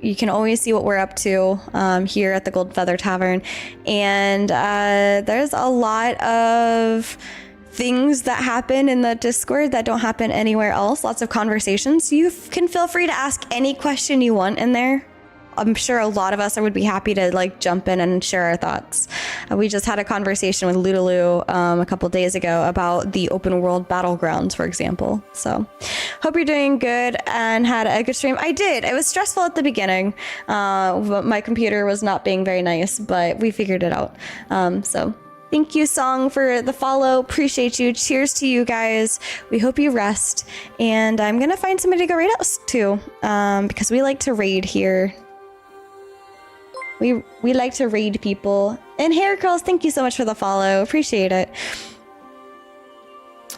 you can always see what we're up to here at the Gold Feather Tavern. And there's a lot of things that happen in the Discord that don't happen anywhere else. Lots of conversations. You can feel free to ask any question you want in there. I'm sure a lot of us would be happy to like jump in and share our thoughts. We just had a conversation with Ludaloo a couple days ago about the open world battlegrounds, for example. So hope you're doing good and had a good stream. I did. It was stressful at the beginning. My computer was not being very nice, but we figured it out. So thank you, Song, for the follow. Appreciate you. Cheers to you guys. We hope you rest. And I'm going to find somebody to go raid us to because we like to raid here. We like to raid people. And Hair Curls, thank you so much for the follow. Appreciate it.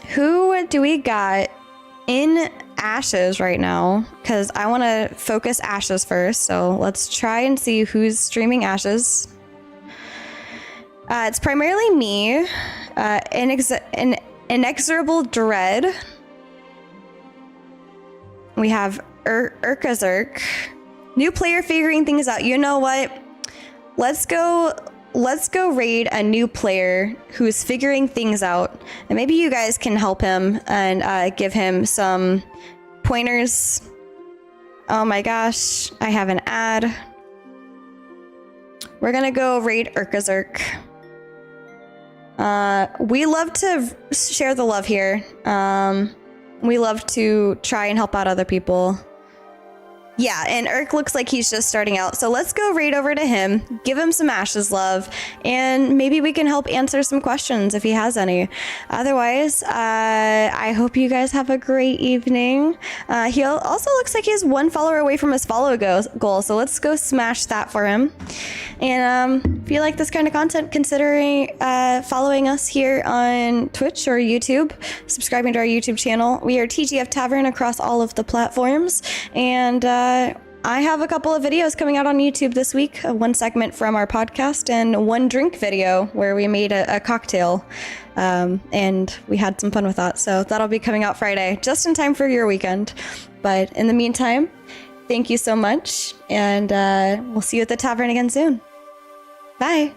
Who do we got in Ashes right now? Because I want to focus Ashes first. So let's try and see who's streaming Ashes. It's primarily me. Inexorable Dread. We have Urkazurk. New player figuring things out. You know what? Let's go raid a new player who's figuring things out. And maybe you guys can help him and give him some pointers. Oh my gosh, I have an ad. We're gonna go raid Urkazurk. We love to share the love here. We love to try and help out other people. Yeah, and Urk looks like he's just starting out. So let's go raid over to him, give him some Ashes love, and maybe we can help answer some questions if he has any. Otherwise, I hope you guys have a great evening. He also looks like he's one follower away from his follow goal, so let's go smash that for him. And if you like this kind of content, considering following us here on Twitch or YouTube, subscribing to our YouTube channel. We are TGF Tavern across all of the platforms, and I have a couple of videos coming out on YouTube this week. One segment from our podcast and one drink video where we made a cocktail, and we had some fun with that. So that'll be coming out Friday, just in time for your weekend. But in the meantime, thank you so much, and we'll see you at the tavern again soon. Bye.